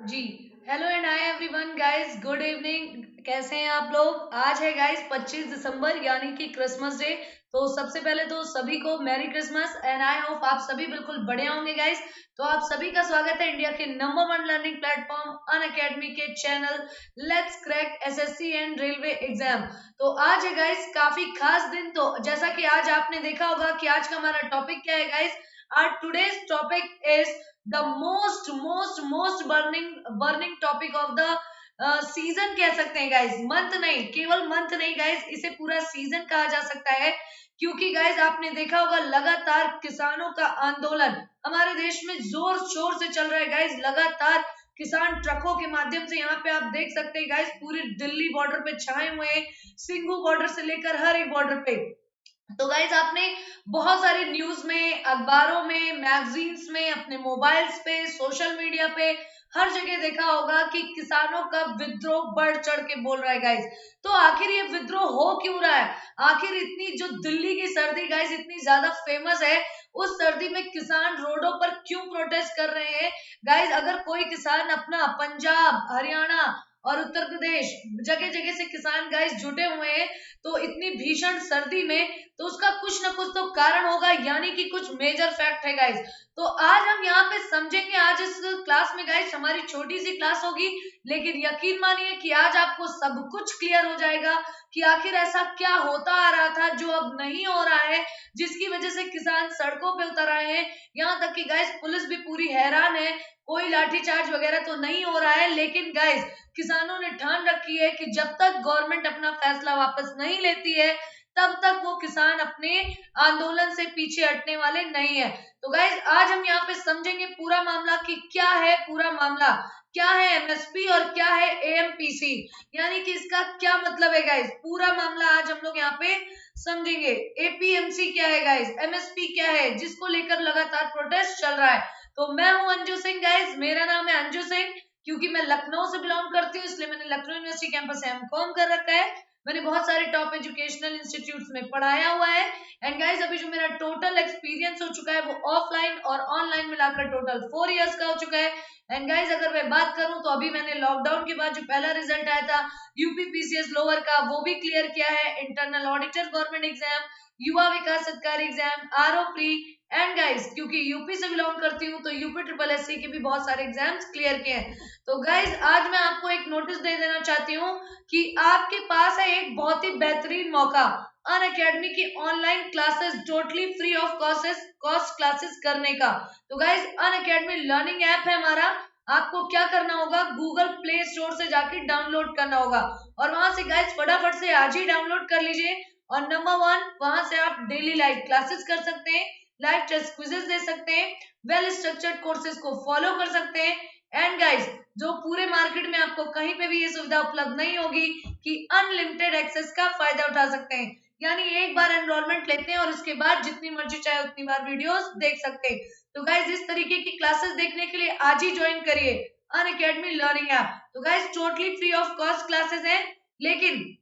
Ji. Hello and hi everyone guys, good evening. कैसे हैं आप लोग? आज है गाइस 25 दिसंबर यानी कि क्रिसमस डे। तो सबसे पहले तो सभी को merry Christmas and I hope आप सभी बिल्कुल बढ़िया होंगे गाइस। तो आप सभी का स्वागत है इंडिया के नंबर वन लर्निंग प्लेटफॉर्म अन अकेडमी के channel let's crack SSC and railway exam. तो आज है गाइस काफी खास दिन। तो जैसा कि आज आपने देखा होगा कि आज का हमारा टॉपिक क्या है guys. Our today's topic is the most burning topic of the season कह सकते हैं गाइस। मंथ नहीं, केवल मंथ नहीं गाइस, इसे पूरा सीजन कहा जा सकता है। क्योंकि गाइस आपने देखा होगा लगातार किसानों का आंदोलन हमारे देश में जोर शोर से चल रहा है गाइस। लगातार किसान ट्रकों के माध्यम से यहाँ पे आप देख सकते हैं गाइस पूरी दिल्ली बॉर्डर पे छाए हुए हैं, सिंघू बॉर्डर से लेकर हर एक बॉर्डर पे। तो गाइज आपने बहुत सारे न्यूज में, अखबारों में, मैगजीन्स में, अपने मोबाइल्स पे, सोशल मीडिया पे हर जगह देखा होगा कि किसानों का विद्रोह बढ़ चढ़ के बोल रहा है गाइज। तो आखिर ये विद्रोह हो क्यों रहा है? आखिर इतनी जो दिल्ली की सर्दी गाइज इतनी ज्यादा फेमस है, उस सर्दी में किसान रोडों पर क्यों प्रोटेस्ट कर रहे हैं? गाइज अगर कोई किसान अपना पंजाब, हरियाणा और उत्तर प्रदेश जगह जगह से किसान गाइस जुटे हुए हैं, तो इतनी भीषण सर्दी में तो उसका कुछ ना कुछ तो कारण होगा, यानी कि कुछ मेजर फैक्ट है गाइस। तो आज हम यहाँ पे समझेंगे। आज इस क्लास में गाइस हमारी छोटी सी क्लास होगी, लेकिन यकीन मानिए कि आज आपको सब कुछ क्लियर हो जाएगा कि आखिर ऐसा क्या होता आ रहा था जो अब नहीं हो रहा है, जिसकी वजह से किसान सड़कों पे उतर आए हैं। यहाँ तक कि गाइस पुलिस भी पूरी हैरान है। कोई लाठीचार्ज वगैरह तो नहीं हो रहा है, लेकिन गाइस किसानों ने ठान रखी है कि जब तक गवर्नमेंट अपना फैसला वापस नहीं लेती है, तब तक वो किसान अपने आंदोलन से पीछे हटने वाले नहीं है। तो गाइज आज हम यहाँ पे समझेंगे पूरा मामला कि क्या है पूरा मामला, क्या है एमएसपी और क्या है एएमपीसी, यानी कि इसका क्या मतलब है गाइज। पूरा मामला आज हम लोग यहाँ पे समझेंगे। एपीएमसी क्या है गाइज, एमएसपी क्या है, जिसको लेकर लगातार प्रोटेस्ट चल रहा है। तो मैं हूं अंजू सिंह गाइज, मेरा नाम है अंजू सिंह। क्योंकि मैं लखनऊ से बिलोंग करती हूँ, इसलिए मैंने लखनऊ यूनिवर्सिटी कैंपस से एमकॉम कर रखा है। मैंने बहुत सारे टॉप एजुकेशनल इंस्टीट्यूट्स में पढ़ाया हुआ है। एंड गाइस अभी जो मेरा टोटल एक्सपीरियंस हो चुका है वो ऑफलाइन और ऑनलाइन मिलाकर टोटल 4 इयर्स का हो चुका है। एंड गाइस अगर मैं बात करूं तो अभी मैंने लॉकडाउन के बाद जो पहला रिजल्ट आया था यूपीपीसीएस लोअर का, वो भी क्लियर किया है। इंटरनल ऑडिटर गवर्नमेंट एग्जाम, युवा विकास अधिकारी exam, RO pre. And guys क्योंकि यूपी से बिलोंग करती हूँ तो यूपी ट्रिपल एससी के भी बहुत सारे एग्जाम्स क्लियर किए हैं। तो गाइज आज मैं आपको एक नोटिस दे देना चाहती हूँ कि आपके पास है एक बहुत ही बेहतरीन मौका अन अकेडमी की online classes totally free of cost classes करने का। तो guys Unacademy learning app है हमारा। आपको क्या करना होगा, गूगल प्ले स्टोर से जाके डाउनलोड करना होगा और वहां से गाइज फटाफट से आज ही डाउनलोड कर लीजिए। और नंबर वन, वहां से आप डेली लाइव क्लासेस कर सकते हैं, लाइव टेस्ट क्विजेस दे सकते हैं, वेल स्ट्रक्चर्ड कोर्सेज को फॉलो कर सकते हैं। एंड गाइज जो पूरे मार्केट में आपको कहीं पे भी ये सुविधा उपलब्ध नहीं होगी कि अनलिमिटेड एक्सेस का फायदा उठा सकते हैं, यानी एक बार एनरोलमेंट लेते हैं और उसके बाद जितनी मर्जी चाहे उतनी बार वीडियोस देख सकते हैं। तो गाइज इस तरीके की क्लासेस देखने के लिए आज ही ज्वाइन करिए अन अकेडमी लर्निंग ऐप। तो guys totally free of cost classes हैं, लेकिन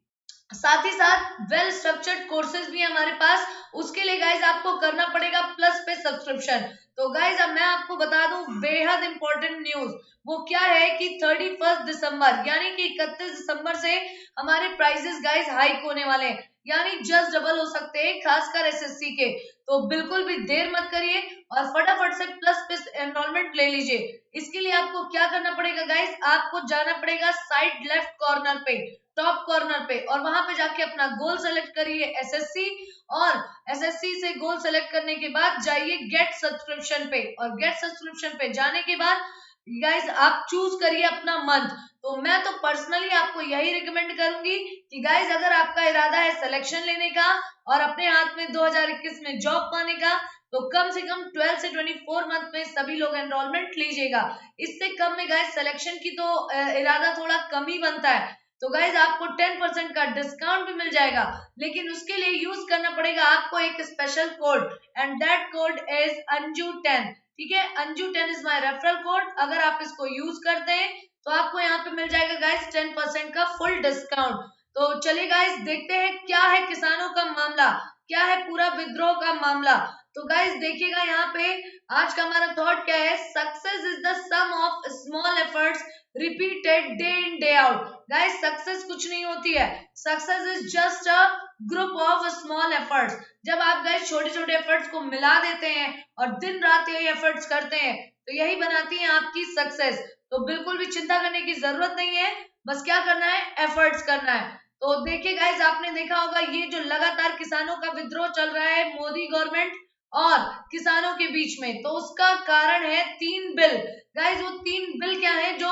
साथ ही साथ वेल स्ट्रक्चर्ड कोर्सेज भी हमारे पास। उसके लिए गाइज आपको करना पड़ेगा प्लस पे सब्सक्रिप्शन। तो गाइज अब मैं आपको बता दूं बेहद इंपॉर्टेंट न्यूज, वो क्या है कि 31 दिसंबर यानी कि 31 दिसंबर से हमारे प्राइजेस गाइज हाइक होने वाले हैं, यानी जस्ट डबल हो सकते हैं, खासकर एसएससी के। तो बिल्कुल भी देर मत करिए और फटाफट से प्लस पे एनरोलमेंट ले लीजिए। इसके लिए आपको क्या करना पड़ेगा गाइज, आपको जाना पड़ेगा साइड लेफ्ट कॉर्नर पे, टॉप कॉर्नर पे, और वहां पे जाके अपना गोल सेलेक्ट करिए एसएससी। और एसएससी से गोल सेलेक्ट करने के बाद जाइए गेट सब्सक्रिप्शन पे, और गेट सब्सक्रिप्शन पे जाने के बाद गाइज आप चूज करिए अपना मंथ। तो मैं तो पर्सनली आपको यही रिकमेंड करूंगी कि गाइज अगर आपका इरादा है सिलेक्शन लेने का और अपने हाथ में 2021 में जॉब पाने का, तो कम से कम 12 से 24 मंथ में सभी लोग एनरोलमेंट लीजिएगा। इससे कम में गाइज सिलेक्शन की तो इरादा थोड़ा कम ही बनता है। तो गाइज आपको 10% का डिस्काउंट भी मिल जाएगा, लेकिन उसके लिए यूज करना पड़ेगा आपको एक special code, and that code is अंजू10। ठीक है, अंजू10 इज माय रेफरल कोड। अगर आप इसको यूज करते हैं तो आपको यहाँ पे मिल जाएगा गाइज 10% का फुल डिस्काउंट। तो चलिए गाइज देखते हैं क्या है किसानों का मामला, क्या है पूरा विद्रोह का मामला। तो गाइस देखिएगा यहाँ पे आज का हमारा थॉट क्या है, success is the sum of small efforts repeated day in day out. Guys success कुछ नहीं होती है, success is just a group of small efforts. जब आप गाइस छोटे छोटे एफर्ट्स को मिला देते हैं और दिन रात यही एफर्ट्स करते हैं तो यही बनाती है आपकी सक्सेस। तो बिल्कुल भी चिंता करने की जरूरत नहीं है, बस क्या करना है, एफर्ट्स करना है। तो देखिए गाइस आपने देखा होगा ये जो लगातार किसानों का विद्रोह चल रहा है मोदी गवर्नमेंट और किसानों के बीच में, तो उसका कारण है 3 बिल। गाइस वो 3 बिल क्या है जो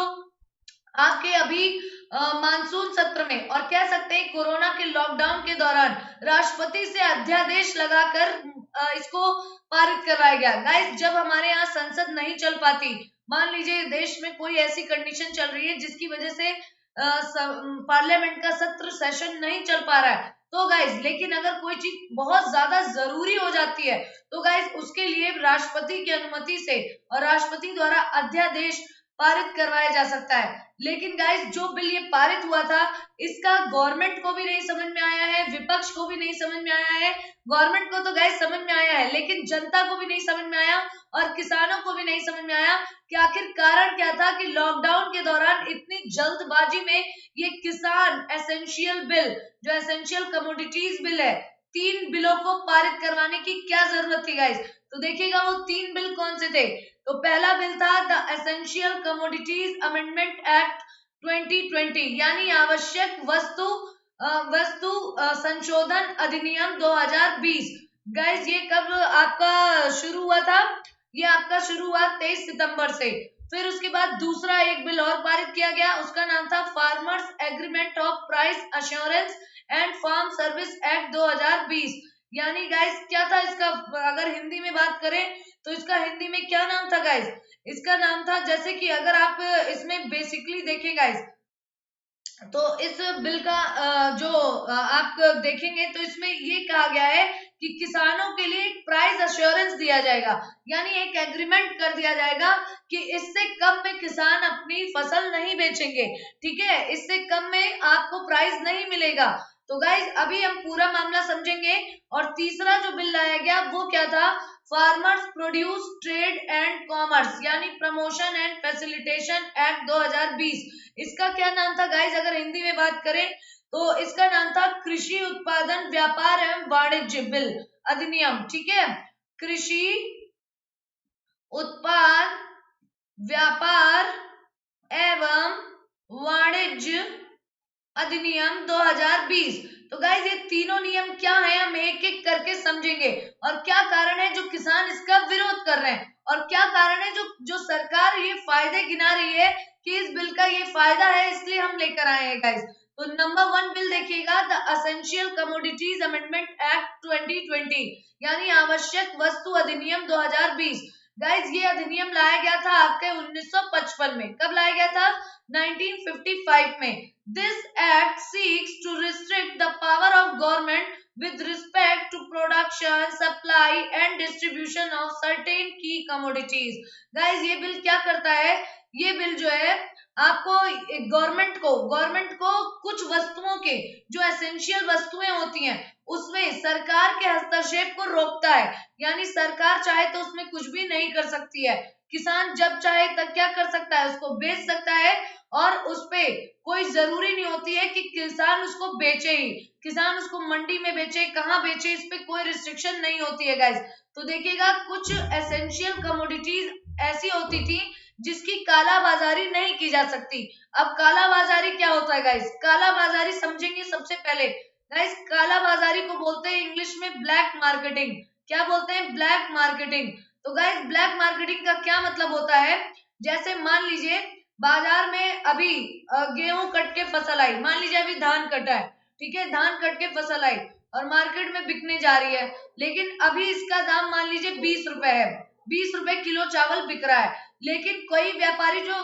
आपके अभी मानसून सत्र में और कह सकते हैं कोरोना के लॉकडाउन के दौरान राष्ट्रपति से अध्यादेश लगाकर इसको पारित करवाया गया। गाइस जब हमारे यहाँ संसद नहीं चल पाती, मान लीजिए देश में कोई ऐसी कंडीशन चल रही है जिसकी वजह से पार्लियामेंट का सत्र सेशन नहीं चल पा रहा है, तो गाइस लेकिन अगर कोई चीज बहुत ज्यादा जरूरी हो जाती है तो गाइस उसके लिए राष्ट्रपति की अनुमति से और राष्ट्रपति द्वारा अध्यादेश पारित करवाया जा सकता है। लेकिन गाइस जो बिल ये पारित हुआ था इसका गवर्नमेंट को भी नहीं समझ में आया है, विपक्ष को भी नहीं समझ में आया है। गवर्नमेंट को तो गाइस समझ में आया है लेकिन जनता को भी नहीं समझ में आया और किसानों को भी नहीं समझ में आया कि आखिर कारण क्या था कि लॉकडाउन के दौरान इतनी जल्दबाजी में ये किसान एसेंशियल बिल, जो एसेंशियल कमोडिटीज बिल है, 3 बिलों को पारित करवाने की क्या जरूरत थी गाइस। तो देखिएगा वो 3 बिल कौन से थे। तो पहला बिल था the essential commodities amendment act 2020 यानी आवश्यक वस्तु संशोधन अधिनियम 2020। गाइस ये कब आपका शुरू हुआ था, ये आपका शुरू हुआ 23 सितंबर से। फिर उसके बाद दूसरा एक बिल और पारित किया गया, उसका नाम था farmers agreement of price assurance and farm service act 2020। यानी गाइस क्या था इसका, अगर हिंदी में बात करें तो इसका हिंदी में क्या नाम था गाइस, इसका नाम था, जैसे कि अगर आप इसमें बेसिकली देखें गाइस तो इस बिल का जो आप देखेंगे तो इसमें ये कहा गया है कि किसानों के लिए एक प्राइस अश्योरेंस दिया जाएगा, यानी एक एग्रीमेंट कर दिया जाएगा कि इससे कम में किसान अपनी फसल नहीं बेचेंगे, ठीक है, इससे कम में आपको प्राइस नहीं मिलेगा। तो गाइज अभी हम पूरा मामला समझेंगे। और तीसरा जो बिल लाया गया वो क्या था, farmers produce trade and commerce यानी प्रमोशन एंड फैसिलिटेशन एक्ट 2020। इसका क्या नाम था गाइज, अगर हिंदी में बात करें तो इसका नाम था कृषि उत्पादन व्यापार एवं वाणिज्य बिल अधिनियम, ठीक है, कृषि उत्पाद व्यापार एवं वाणिज्य अधिनियम 2020। तो गाइज ये तीनों नियम क्या है हम एक एक करके समझेंगे और क्या कारण है जो किसान इसका विरोध कर रहे हैं और क्या कारण है जो सरकार ये फायदे गिना रही है कि इस बिल का ये फायदा है इसलिए हम लेकर आए हैं गाइज। तो नंबर 1 बिल देखिएगा, the essential commodities amendment act 2020 यानी आवश्यक वस्तु अधिनियम 2020। गाइज ये अधिनियम लाया गया था आपके 1955 में। कब लाया गया था, 1955 में। This act seeks to restrict the power of government with respect to production, supply and distribution of certain key commodities. Guys ये बिल क्या करता है, ये बिल जो है आपको गवर्नमेंट को कुछ वस्तुओं के जो एसेंशियल वस्तुएं होती हैं उसमें सरकार के हस्तक्षेप को रोकता है, यानी सरकार चाहे तो उसमें कुछ भी नहीं कर सकती है। किसान जब चाहे तब क्या कर सकता है, उसको बेच सकता है और उस पे कोई जरूरी नहीं होती है कि किसान उसको बेचे ही, किसान उसको मंडी में बेचे, कहाँ बेचे, इस पे कोई रिस्ट्रिक्शन नहीं होती है गाइस। तो देखिएगा कुछ एसेंशियल कमोडिटीज ऐसी होती थी जिसकी काला बाजारी नहीं की जा सकती। अब काला बाजारी क्या होता है गाइस, काला बाजारी समझेंगे सबसे पहले। गाइस काला बाजारी को बोलते हैं इंग्लिश में ब्लैक मार्केटिंग। क्या बोलते हैं, ब्लैक मार्केटिंग। तो गाइस ब्लैक मार्केटिंग का क्या मतलब होता है, जैसे मान लीजिए बाजार में अभी गेहूं कट के फसल आई, मान लीजिए अभी धान कटा है, ठीक है, धान कट के फसल आई और मार्केट में बिकने जा रही है, लेकिन अभी इसका दाम मान लीजिए 20 रुपए है, 20 रुपए किलो चावल बिक रहा है। लेकिन कोई व्यापारी जो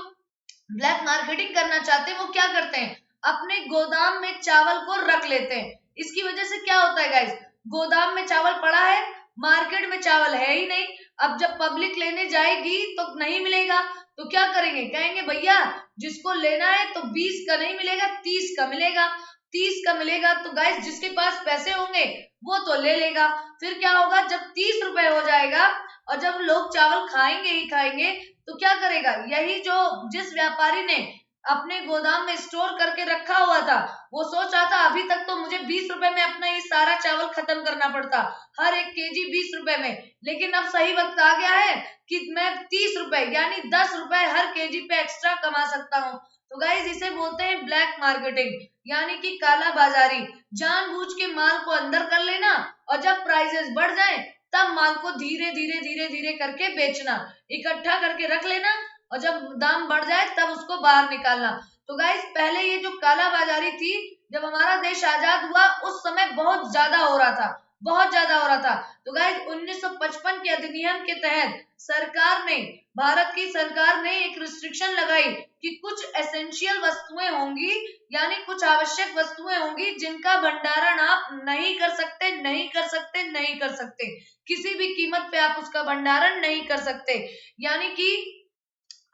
ब्लैक मार्केटिंग करना चाहते हैं वो क्या करते हैं, अपने गोदाम में चावल को रख लेते हैं। इसकी वजह से क्या होता है गाइस, गोदाम में चावल पड़ा है, मार्केट में चावल है ही नहीं, अब जब पब्लिक लेने जाएगी तो नहीं मिलेगा, तो क्या करेंगे, कहेंगे भैया जिसको लेना है तो 20 का नहीं मिलेगा, 30 का मिलेगा, 30 का मिलेगा। तो गाइस जिसके पास पैसे होंगे वो तो ले लेगा। फिर क्या होगा, जब 30 रुपए हो जाएगा और जब लोग चावल खाएंगे ही खाएंगे तो क्या करेगा, यही जो जिस व्यापारी ने अपने गोदाम में स्टोर करके रखा हुआ था, वो सोच रहा था अभी तक तो मुझे 20 रुपए में अपना ये सारा चावल खत्म करना पड़ता, हर एक केजी 20 रुपए में, लेकिन अब सही वक्त आ गया है कि मैं 30 रुपए यानी 10 रुपए हर केजी पे एक्स्ट्रा कमा सकता हूँ। तो गाइज इसे बोलते हैं ब्लैक मार्केटिंग, यानी कि काला बाजारी। जानबूझ के माल को अंदर कर लेना और जब प्राइसेस बढ़ जाए तब माल को धीरे धीरे धीरे धीरे करके बेचना, इकट्ठा करके रख लेना और जब दाम बढ़ जाए तब उसको बाहर निकालना। तो गाइस पहले ये जो काला बाजारी थी, जब हमारा देश आजाद हुआ उस समय बहुत ज्यादा हो रहा था, बहुत ज्यादा हो रहा था। तो गाइस 1955 के अधिनियम के तहत सरकार ने, भारत की सरकार ने एक रिस्ट्रिक्शन लगाई कि कुछ एसेंशियल वस्तुएं होंगी, यानी कुछ आवश्यक वस्तुएं होंगी जिनका भंडारण आप नहीं कर सकते, नहीं कर सकते, नहीं कर सकते, किसी भी कीमत पे आप उसका भंडारण नहीं कर सकते। यानी कि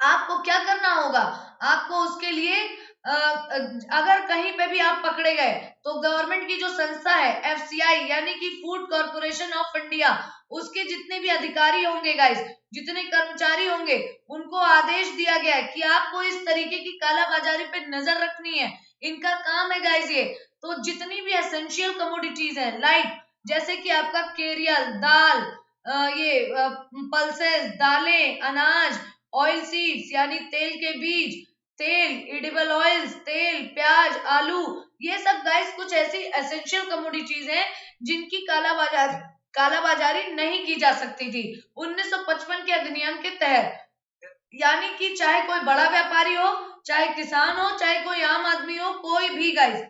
आपको क्या करना होगा, आपको उसके लिए अगर कहीं पे भी आप पकड़े गए तो गवर्नमेंट की जो संस्था है एफसीआई यानी कि फूड कॉर्पोरेशन ऑफ इंडिया, उसके जितने भी अधिकारी होंगे गाइस, जितने कर्मचारी होंगे, उनको आदेश दिया गया है कि आपको इस तरीके की कालाबाजारी पे नजर रखनी है। इनका काम है गाइस ये। तो जितनी भी एसेंशियल कमोडिटीज है, लाइक जैसे कि आपका केरियल दाल, ये पल्सेस, दालें, अनाज, ऑयल सीड्स यानी तेल के बीज, तेल, एडिबल ऑयल्स, तेल, प्याज, आलू, ये सब गाइस कुछ ऐसी एसेंशियल कमोडिटीज हैं जिनकी कालाबाजारी नहीं की जा सकती थी 1955 के अधिनियम के तहत। यानी कि चाहे कोई बड़ा व्यापारी हो, चाहे किसान हो, चाहे कोई आम आदमी हो, कोई भी गाइस,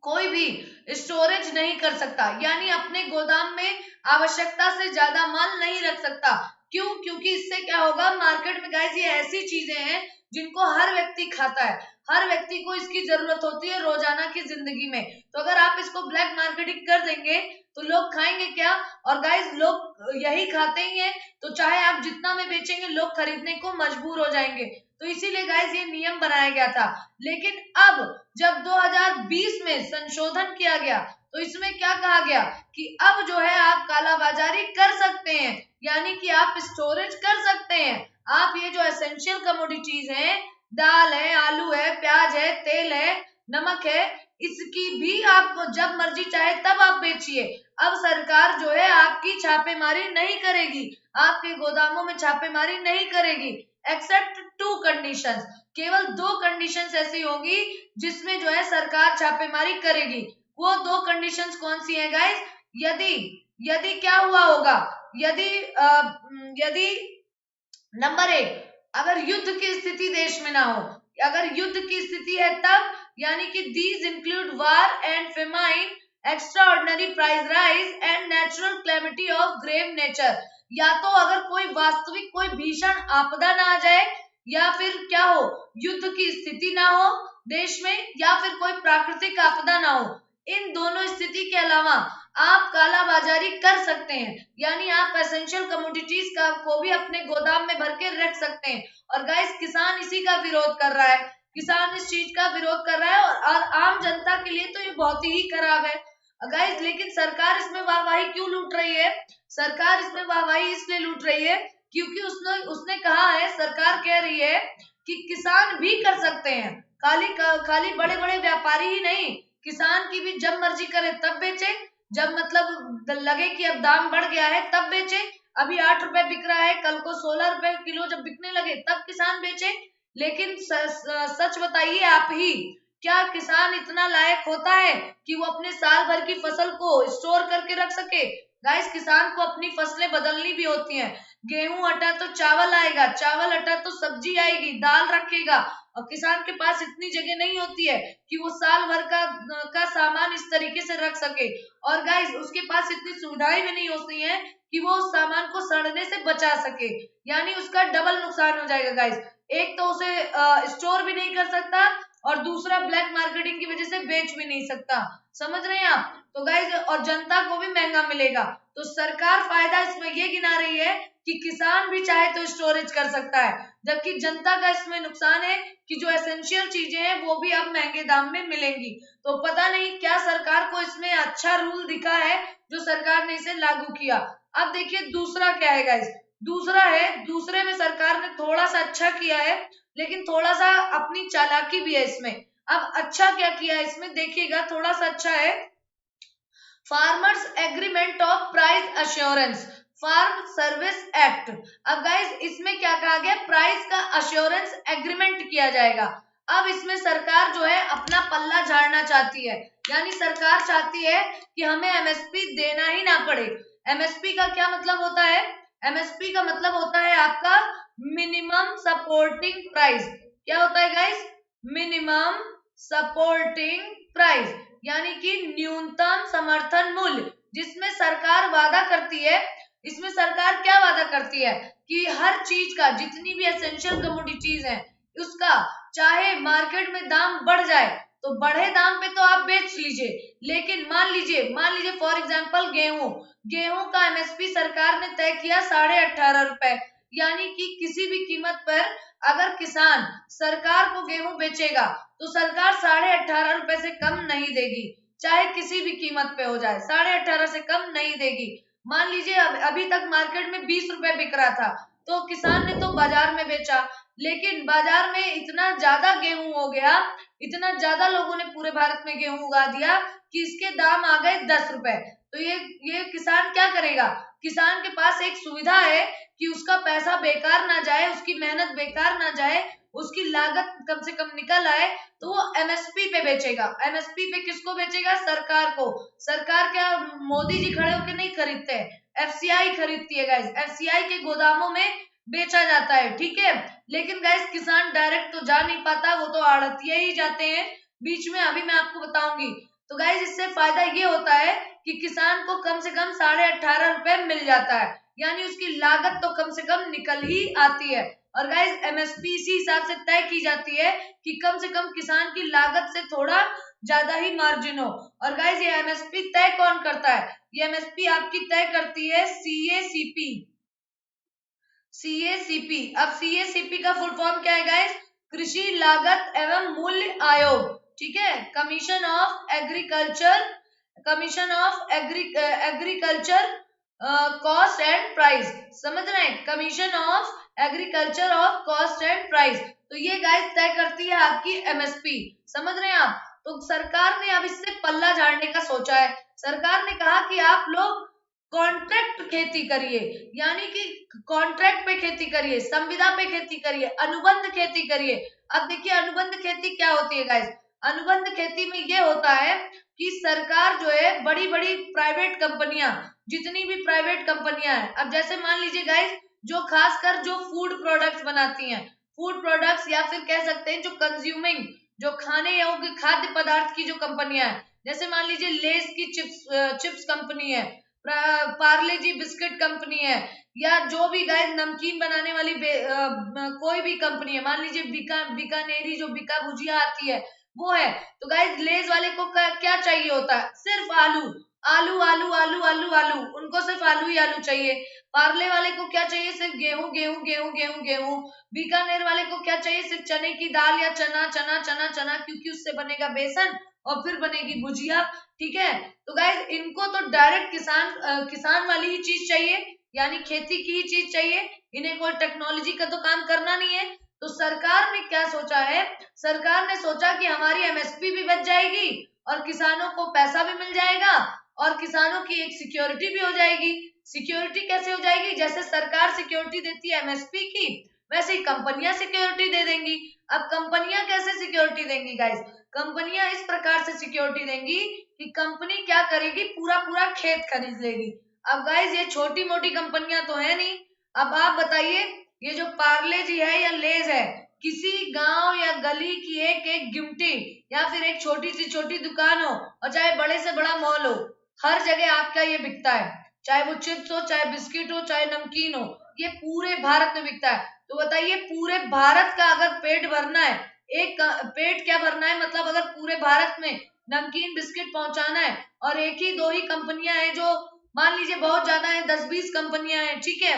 कोई भी स्टोरेज नहीं कर सकता, यानी अपने गोदाम में आवश्यकता से ज्यादा माल नहीं रख सकता। क्यों? क्योंकि इससे क्या होगा, मार्केट में गाइस ये ऐसी चीजें हैं जिनको हर व्यक्ति खाता है, हर व्यक्ति को इसकी जरूरत होती है रोजाना की जिंदगी में। तो अगर आप इसको ब्लैक मार्केटिंग कर देंगे तो लोग खाएंगे क्या, और गाइस लोग यही खाते ही हैं, तो चाहे आप जितना में बेचेंगे लोग खरीदने को मजबूर हो जाएंगे। तो इसीलिए गाइस ये नियम बनाया गया था। लेकिन अब जब 2020 में संशोधन किया गया तो इसमें क्या कहा गया कि अब जो है आप कालाबाजारी कर सकते हैं, यानी कि आप स्टोरेज कर सकते हैं। आप ये जो एसेंशियल कमोडिटीज हैं, दाल है, आलू है, प्याज है, तेल है, नमक है, इसकी भी आप जब मर्जी चाहे तब आप बेचिए। अब सरकार जो है आपकी छापेमारी नहीं करेगी, आपके गोदामों में छापेमारी नहीं करेगी, एक्सेप्ट टू कंडीशंस। केवल 2 कंडीशंस ऐसी होंगी जिसमें जो है सरकार छापेमारी करेगी। वो 2 कंडीशंस कौन सी है गाइस? यदि यदि क्या हुआ होगा, यदि यदि नंबर 1, अगर युद्ध की स्थिति देश में ना हो, अगर युद्ध की स्थिति है तब, यानी कि these include war and famine, extraordinary price rise and natural calamity of grave nature. या तो अगर कोई वास्तविक कोई भीषण आपदा ना आ जाए, या फिर क्या हो, युद्ध की स्थिति ना हो देश में, या फिर कोई प्राकृतिक आपदा ना हो, इन दोनों स्थिति के अलावा आप कालाबाजारी कर सकते हैं, यानी आप एसेंशियल कमोडिटीज का को भी अपने गोदाम में भर के रख सकते हैं। और गाइस किसान इसी का विरोध कर रहा है, किसान इस चीज का विरोध कर रहा है, और आम जनता के लिए तो ये बहुत ही खराब है गाइस। लेकिन सरकार इसमें वाहवाही क्यों लूट रही है? सरकार इसमें वाहवाही इसलिए लूट रही है क्योंकि उसने उसने कहा है, सरकार कह रही है कि किसान भी कर सकते हैं, खाली बड़े बड़े व्यापारी ही नहीं, किसान की भी जब मर्जी करे तब बेचे, जब मतलब लगे कि अब दाम बढ़ गया है तब बेचे। अभी 8 रुपए बिक रहा है, कल को 16 रुपए किलो जब बिकने लगे तब किसान बेचे। लेकिन सच बताइए आप ही, क्या किसान इतना लायक होता है कि वो अपने साल भर की फसल को स्टोर करके रख सके? गाइस किसान को अपनी फसलें बदलनी भी होती हैं, गेहूं हटा तो चावल आएगा, चावल हटा तो सब्जी आएगी, दाल रखेगा, और किसान के पास इतनी जगह नहीं होती है कि वो साल भर का सामान इस तरीके से रख सके। और गाइस उसके पास इतनी सुविधाएं भी नहीं होती हैं कि वो उस सामान को सड़ने से बचा सके, यानी उसका डबल नुकसान हो जाएगा गाइस। एक तो उसे स्टोर भी नहीं कर सकता, और दूसरा ब्लैक मार्केटिंग की वजह से बेच भी नहीं सकता। समझ रहे हैं आप? तो गाइज, और जनता को भी महंगा मिलेगा। तो सरकार फायदा इसमें ये गिना रही है कि किसान भी चाहे तो स्टोरेज कर सकता है, जबकि जनता का इसमें नुकसान है कि जो एसेंशियल चीजें हैं वो भी अब महंगे दाम में मिलेंगी। तो पता नहीं क्या सरकार को इसमें अच्छा रूल दिखा है जो सरकार ने इसे लागू किया। अब देखिए दूसरा क्या है गाइस। दूसरे में सरकार ने थोड़ा सा अच्छा किया है, लेकिन थोड़ा सा अपनी चालाकी भी है इसमें। अब अच्छा क्या किया है इसमें देखिएगा, थोड़ा सा अच्छा है, farmers agreement of price assurance, farm service act. अब गाइस इसमें क्या कहा गया, प्राइस का अश्योरेंस एग्रीमेंट किया जाएगा। अब इसमें सरकार जो है अपना पल्ला झाड़ना चाहती है, यानी सरकार चाहती है कि हमें एमएसपी देना ही ना पड़े। एमएसपी का क्या मतलब होता है? एमएसपी का मतलब होता है आपका मिनिमम सपोर्टिंग प्राइस। क्या होता है गाइस? मिनिमम सपोर्टिंग प्राइस, यानी कि न्यूनतम समर्थन मूल्य, जिसमें सरकार वादा करती है। इसमें सरकार क्या वादा करती है कि हर चीज का, जितनी भी एसेंशियल कमोडिटीज है, उसका चाहे मार्केट में दाम बढ़ जाए तो बढ़े दाम पे तो आप बेच लीजिए, लेकिन मान लीजिए फॉर एग्जांपल गेहूं का एमएसपी सरकार ने तय किया 18.5 रुपए, यानी कि किसी भी कीमत पर अगर किसान सरकार को गेहूं बेचेगा तो सरकार 18.5 रुपए से कम नहीं देगी, चाहे किसी भी कीमत पे हो जाए, 18.5 से कम नहीं देगी। मान लीजिए अभी तक मार्केट में 20 रुपए बिक रहा था, तो किसान ने तो बाजार में बेचा, लेकिन बाजार में इतना ज्यादा गेहूं हो गया, इतना ज्यादा लोगों ने पूरे भारत में गेहूं उगा दिया कि इसके दाम आ गए 10 रुपए। तो ये किसान क्या करेगा? किसान के पास एक सुविधा है कि उसका पैसा बेकार ना जाए, उसकी मेहनत बेकार ना जाए, उसकी लागत कम से कम निकल आए, तो वो एमएसपी पे बेचेगा। एमएसपी पे किसको बेचेगा? सरकार को। सरकार क्या मोदी जी खड़े होकर नहीं खरीदते, एफसीआई खरीदती है गाइस, एफसीआई के गोदामों में बेचा जाता है, ठीक है। लेकिन गाइस किसान डायरेक्ट तो जा नहीं पाता, वो तो आड़तिये ही जाते हैं बीच में, अभी मैं आपको बताऊंगी। तो गाइस इससे फायदा ये होता है कि किसान को कम से कम 18.5 रुपए मिल जाता है, यानी उसकी लागत तो कम से कम निकल ही आती है। और गाइस एमएसपी इसी हिसाब से तय की जाती है कि कम से कम किसान की लागत से थोड़ा ज्यादा ही मार्जिन हो। और गाइस ये एमएसपी तय कौन करता है? ये एमएसपी आपकी तय करती है सीएसीपी। सीएसीपी, अब सीएसीपी का फुल फॉर्म क्या है गाइस? कृषि लागत एवं मूल्य आयोग, ठीक है। Commission of agriculture cost and price, समझ रहे हैं? Commission of agriculture of cost and price, तो ये गाइस तय करती है आपकी एमएसपी, समझ रहे हैं आप? तो सरकार ने अब इससे पल्ला झाड़ने का सोचा है। सरकार ने कहा कि आप लोग कॉन्ट्रैक्ट खेती करिए, यानी कि कॉन्ट्रैक्ट पे खेती करिए, संविदा पे खेती करिए, अनुबंध खेती करिए। अब देखिए अनुबंध खेती क्या होती है गाइस? अनुबंध खेती में ये होता है कि सरकार जो है बड़ी बड़ी प्राइवेट कंपनियां, जितनी भी प्राइवेट कंपनियां हैं, अब जैसे मान लीजिए गाइस जो खासकर जो फूड प्रोडक्ट्स बनाती हैं, फूड प्रोडक्ट्स या फिर कह सकते हैं जो कंज्यूमिंग, जो खाने योग्य खाद्य पदार्थ की जो कंपनियां हैं, जैसे मान लीजिए लेस की चिप्स कंपनी है, पार्ले जी बिस्किट कंपनी है, या जो भी गाइस नमकीन बनाने वाली कोई भी कंपनी है, मान लीजिए बीकानेरी जो बीका भुजिया आती है वो है। तो गाइस लेज वाले को क्या चाहिए होता है? सिर्फ आलू आलू आलू आलू आलू आलू, उनको सिर्फ आलू ही आलू चाहिए। पार्ले वाले को क्या चाहिए? सिर्फ गेहूं गेहूं गेहूं गेहूं गेहूं। बीकानेर वाले को क्या चाहिए? सिर्फ चने की दाल या चना चना चना चना, क्योंकि उससे बनेगा बेसन और फिर बनेगी भुजिया, ठीक है। तो गाइस इनको तो डायरेक्ट किसान वाली ही चीज चाहिए, यानी खेती की ही चीज चाहिए, इन्हें कोई टेक्नोलॉजी का तो काम करना नहीं है। तो सरकार ने क्या सोचा है? सरकार ने सोचा कि हमारी एमएसपी भी बच जाएगी और किसानों को पैसा भी मिल जाएगा और किसानों की एक सिक्योरिटी भी हो जाएगी। सिक्योरिटी कैसे हो जाएगी? जैसे सरकार सिक्योरिटी देती है एमएसपी की, वैसे ही कंपनियां सिक्योरिटी दे देंगी। अब कंपनियां कैसे सिक्योरिटी देंगी गाइस? कंपनियां इस प्रकार से सिक्योरिटी देंगी कि कंपनी क्या करेगी, पूरा पूरा खेत खरीद लेगी। अब गाइस ये छोटी मोटी कंपनियां तो है नहीं। अब आप बताइए, ये जो पार्ले जी है या लेज है, किसी गांव या गली की एक एक गिमटी या फिर एक छोटी सी छोटी दुकान हो और चाहे बड़े से बड़ा मॉल हो, हर जगह आपका ये बिकता है, चाहे वो चिप्स हो, चाहे बिस्किट हो, चाहे नमकीन हो, ये पूरे भारत में बिकता है। तो बताइए पूरे भारत का अगर पेट भरना है, एक पेट क्या भरना है, मतलब अगर पूरे भारत में नमकीन बिस्किट पहुंचाना है और एक ही दो ही कंपनियां हैं जो मान लीजिए बहुत ज्यादा है, 10-20 कंपनियां हैं, ठीक है,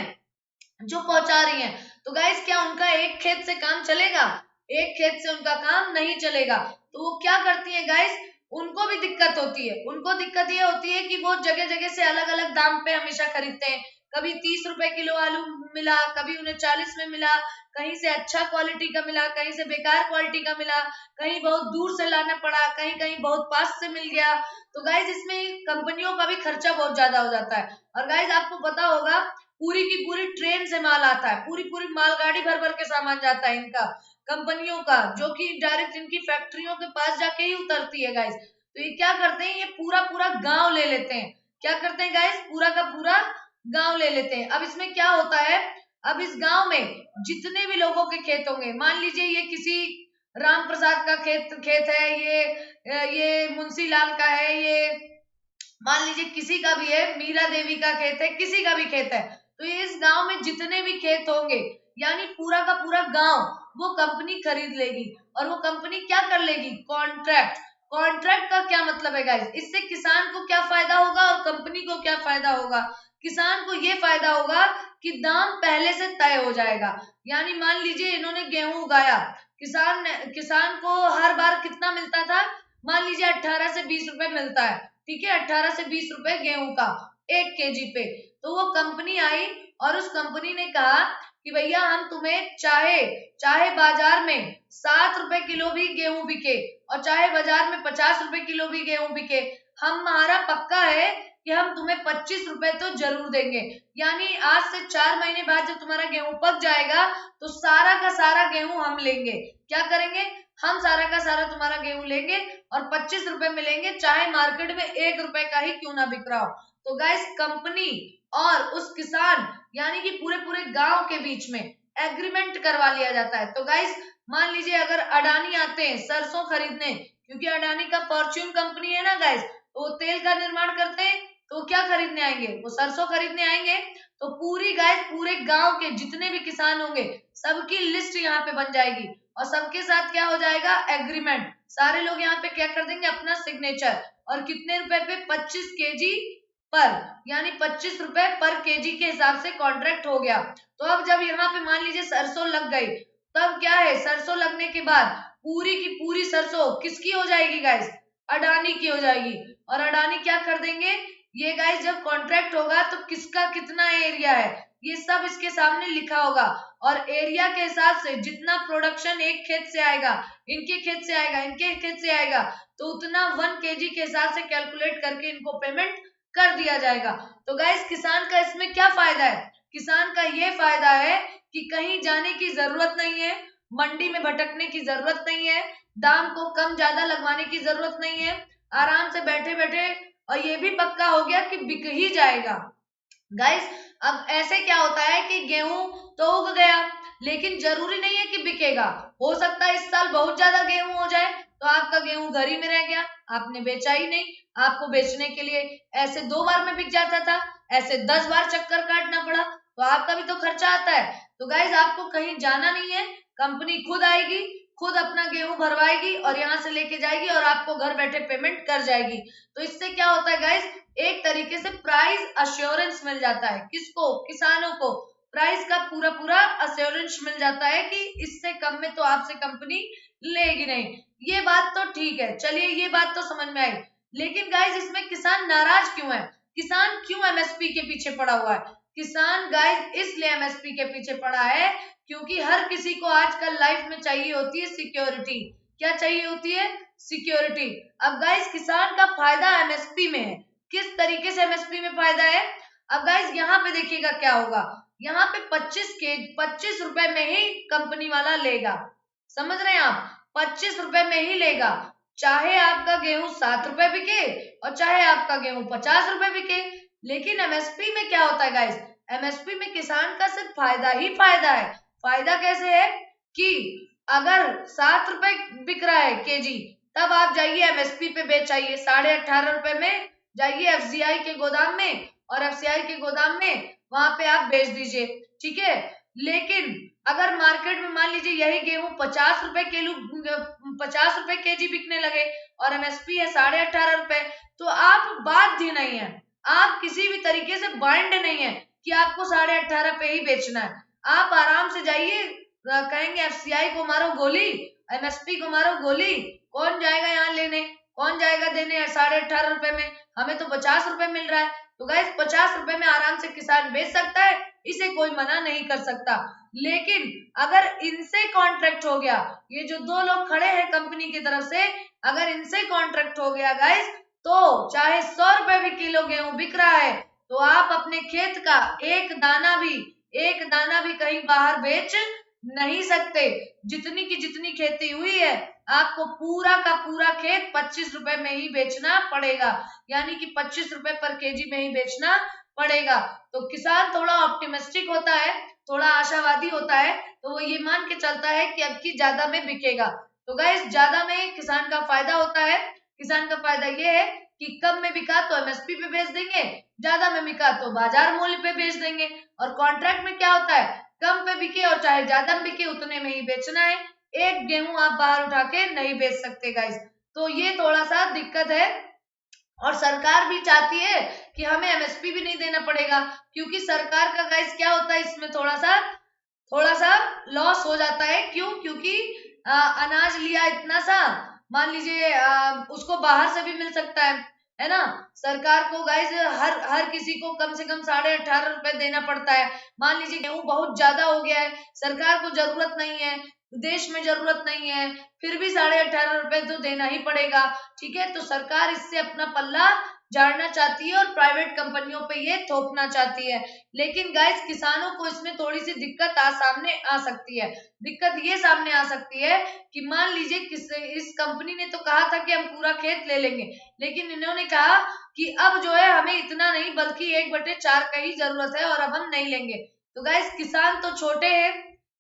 जो पहुंचा रही हैं, तो गाइस क्या उनका एक खेत से काम चलेगा? एक खेत से उनका काम नहीं चलेगा। तो वो क्या करती हैं गाइस, उनको भी दिक्कत होती है। उनको दिक्कत ये होती है कि वो जगह जगह से अलग अलग दाम पे हमेशा खरीदते हैं। कभी 30 रुपए किलो आलू मिला, कभी उन्हें 40 में मिला, कहीं से अच्छा क्वालिटी का मिला, कहीं से बेकार क्वालिटी का मिला, कहीं बहुत दूर से लाना पड़ा, कहीं कहीं बहुत पास से मिल गया। तो गाइज इसमें कंपनियों का भी खर्चा बहुत ज्यादा हो जाता है। और गाइज आपको पता होगा पूरी की पूरी ट्रेन से माल आता है, पूरी पूरी मालगाड़ी भर भर के सामान जाता है इनका, कंपनियों का, जो कि डायरेक्ट इनकी फैक्ट्रियों के पास जाके ही उतरती है गाइस। तो ये क्या करते हैं, ये पूरा पूरा गांव ले लेते हैं। क्या करते हैं गाइस, पूरा का पूरा गांव ले लेते हैं। अब इसमें क्या होता है, अब इस गांव में जितने भी लोगों के खेत होंगे, मान लीजिए ये किसी राम प्रसाद का खेत खेत है, ये मुंशी लाल का है, ये मान लीजिए किसी का भी है, मीरा देवी का खेत है, किसी का भी खेत है, तो ये इस गांव में जितने भी खेत होंगे, यानी पूरा का पूरा गांव वो कंपनी खरीद लेगी। और वो कंपनी क्या कर लेगी, कॉन्ट्रैक्ट। कॉन्ट्रैक्ट का क्या मतलब है गाइस, इससे किसान को क्या फायदा होगा और कंपनी को क्या फायदा होगा? किसान को ये फायदा होगा कि दाम पहले से तय हो जाएगा। यानी मान लीजिए इन्होंने गेहूं उगाया, किसान को हर बार कितना मिलता था, मान लीजिए 18 से 20 रुपए मिलता है, ठीक है, 18 से 20 रुपए गेहूं का 1 केजी पे। तो वो कंपनी आई और उस कंपनी ने कहा कि भैया हम तुम्हें चाहे चाहे बाजार में 7 रुपए किलो भी गेहूं बिके और चाहे बाजार में 50 रुपए किलो भी गेहूं बिके, हमारा पक्का है कि हम तुम्हें 25 रुपए तो जरूर देंगे। यानी आज से 4 महीने बाद जब तुम्हारा गेहूं पक जाएगा तो सारा का सारा गेहूं हम लेंगे। क्या करेंगे, हम सारा का सारा तुम्हारा गेहूं लेंगे और 25 रुपए मिलेंगे, चाहे मार्केट में 1 रुपए का ही क्यों ना बिक रहा हो। तो गाइस कंपनी और उस किसान यानी कि पूरे पूरे गांव के बीच में एग्रीमेंट करवा लिया जाता है। तो गाइस मान लीजिए अगर अडानी आते हैं सरसों खरीदने, क्योंकि अडानी का फॉर्च्यून कंपनी है ना गाइस, तो वो तेल का निर्माण करते हैं, तो वो क्या खरीदने आएंगे, वो सरसों खरीदने आएंगे। तो पूरी गाइस पूरे गांव के जितने भी किसान होंगे सबकी लिस्ट यहाँ पे बन जाएगी और सबके साथ क्या हो जाएगा, एग्रीमेंट। सारे लोग यहाँ पे क्या कर देंगे, अपना सिग्नेचर, और कितने रुपए पे, 25 केजी पर, यानी 25 रुपए पर केजी के हिसाब से कॉन्ट्रैक्ट हो गया। तो अब जब यहाँ पे मान लीजिए सरसों लग गई, तब क्या है, सरसों लगने के बाद पूरी की पूरी सरसों किसकी हो जाएगी गाइस, अडानी की हो जाएगी। और अडानी क्या कर देंगे, ये गाइस जब कॉन्ट्रैक्ट होगा तो किसका कितना एरिया है ये सब इसके सामने लिखा होगा, और एरिया के हिसाब से जितना प्रोडक्शन एक खेत से आएगा, इनके खेत से आएगा, इनके खेत से आएगा, तो उतना 1 केजी के हिसाब से कैलकुलेट करके इनको पेमेंट कर दिया जाएगा। तो गाइस किसान का इसमें क्या फायदा है, किसान का ये फायदा है कि कहीं जाने की जरूरत नहीं है, मंडी में भटकने की जरूरत नहीं है, दाम को कम ज्यादा लगवाने की जरूरत नहीं है, आराम से बैठे बैठे, और ये भी पक्का हो गया कि बिक ही जाएगा। गाइस अब ऐसे क्या होता है कि गेहूं तो उग गया, लेकिन जरूरी नहीं है कि बिकेगा। हो सकता है इस साल बहुत ज्यादा गेहूं हो जाए तो आपका गेहूं घर ही में रह गया, आपने बेचा ही नहीं। आपको बेचने के लिए ऐसे 2 बार में बिक जाता था, ऐसे 10 बार चक्कर काटना पड़ा, तो आपका भी तो खर्चा आता है। तो गाइज आपको कहीं जाना नहीं है, कंपनी खुद आएगी, खुद अपना गेहूं भरवाएगी और यहाँ से लेके जाएगी और आपको घर बैठे पेमेंट कर जाएगी। तो इससे क्या होता है गाइज, एक तरीके से प्राइस अश्योरेंस मिल जाता है, किसको, किसानों को प्राइस का पूरा पूरा अश्योरेंस मिल जाता है कि इससे कम में तो आपसे कंपनी लेगी नहीं। ये बात तो ठीक है, चलिए ये बात तो समझ में आई। लेकिन गाइज इसमें किसान नाराज क्यों है, किसान क्यों एमएसपी के पीछे पड़ा हुआ है? किसान गाइज इसलिए एमएसपी के पीछे पड़ा है क्योंकि हर किसी को आजकल लाइफ में चाहिए होती है सिक्योरिटी। क्या चाहिए होती है, सिक्योरिटी। अब गाइज किसान का फायदा एमएसपी में है, किस तरीके से एमएसपी में फायदा है। अब गाइज यहाँ पे देखिएगा क्या होगा, यहाँ पे 25 रुपए में ही कंपनी वाला लेगा, समझ रहे हैं आप, 25 रुपए में ही लेगा, चाहे आपका गेहूं 7 रुपए बिके और चाहे आपका गेहूं 50 रुपए बिके। लेकिन एमएसपी में क्या होता है गाइस, एमएसपी में किसान का सिर्फ फायदा ही फायदा है। फायदा कैसे है कि अगर 7 रुपए बिक रहा है केजी, तब आप जाइए एमएसपी पे बेच आइए 18.5 रुपए में, जाइए एफसीआई के गोदाम में, और एफसीआई के गोदाम में वहां पे आप बेच दीजिए, ठीक है। लेकिन अगर मार्केट में मान लीजिए यही गेहूं 50 रुपए केजी बिकने लगे और एमएसपी है 18.5 रुपए, तो आप बाध्य नहीं है, आप किसी भी तरीके से बाइंड नहीं है कि आपको 18.5 पे ही बेचना है। आप आराम से जाइए, कहेंगे एफसीआई को मारो गोली, एमएसपी को मारो गोली, कौन जाएगा यहाँ लेने, कौन जाएगा देने 18.5 रुपए में, हमें तो 50 रुपए मिल रहा है। तो गाइस 50 रुपए में आराम से किसान बेच सकता है, इसे कोई मना नहीं कर सकता। लेकिन अगर इनसे कॉन्ट्रैक्ट हो गया, ये जो दो लोग खड़े हैं कंपनी की तरफ से, अगर इनसे कॉन्ट्रैक्ट हो गया गाइस, तो चाहे 100 रुपए भी किलो गेहूं बिक रहा है, तो आप अपने खेत का एक दाना भी कहीं बाहर बेच नहीं सकते। जितनी की जितनी खेती हुई है, आपको पूरा का पूरा खेत 25 रुपए में ही बेचना पड़ेगा, यानी कि 25 रुपए पर केजी में ही बेचना पड़ेगा। तो किसान थोड़ा ऑप्टिमिस्टिक होता है, थोड़ा आशावादी होता है, तो वो ये मान के चलता है कि अब की ज्यादा में बिकेगा। तो गाइस ज्यादा में किसान का फायदा होता है। किसान का फायदा ये है कि कम में बिका तो एमएसपी पे बेच देंगे, ज्यादा में बिका तो बाजार मूल्य पे बेच देंगे। और कॉन्ट्रैक्ट में क्या होता है, कम पे बिके और चाहे ज्यादा में बिके उतने में ही बेचना है, एक गेहूं आप बाहर उठा के नहीं बेच सकते गाइस। तो ये थोड़ा सा दिक्कत है। और सरकार भी चाहती है कि हमें एमएसपी भी नहीं देना पड़ेगा, क्योंकि सरकार का गाइस क्या होता है, इसमें थोड़ा सा लॉस हो जाता है। क्यों? क्योंकि अनाज लिया इतना सा, मान लीजिए उसको बाहर से भी मिल सकता है ना। सरकार को गाइस हर हर किसी को कम से कम 18.5 रुपए देना पड़ता है। मान लीजिए गेहूं बहुत ज्यादा हो गया है, सरकार को जरूरत नहीं है, देश में जरूरत नहीं है, फिर भी 18.5 रुपए तो देना ही पड़ेगा। ठीक है, तो सरकार इससे अपना पल्ला झाड़ना चाहती है और प्राइवेट कंपनियों पे ये थोपना चाहती है। लेकिन गाइस किसानों को इसमें थोड़ी सी दिक्कत सामने आ सकती है। दिक्कत ये सामने आ सकती है कि मान लीजिए इस कंपनी ने तो कहा था कि हम पूरा खेत ले लेंगे, लेकिन इन्होंने कहा कि अब जो है हमें इतना नहीं बल्कि 1/4 का ही जरूरत है और अब हम नहीं लेंगे। तो गाइस किसान तो छोटे हैं,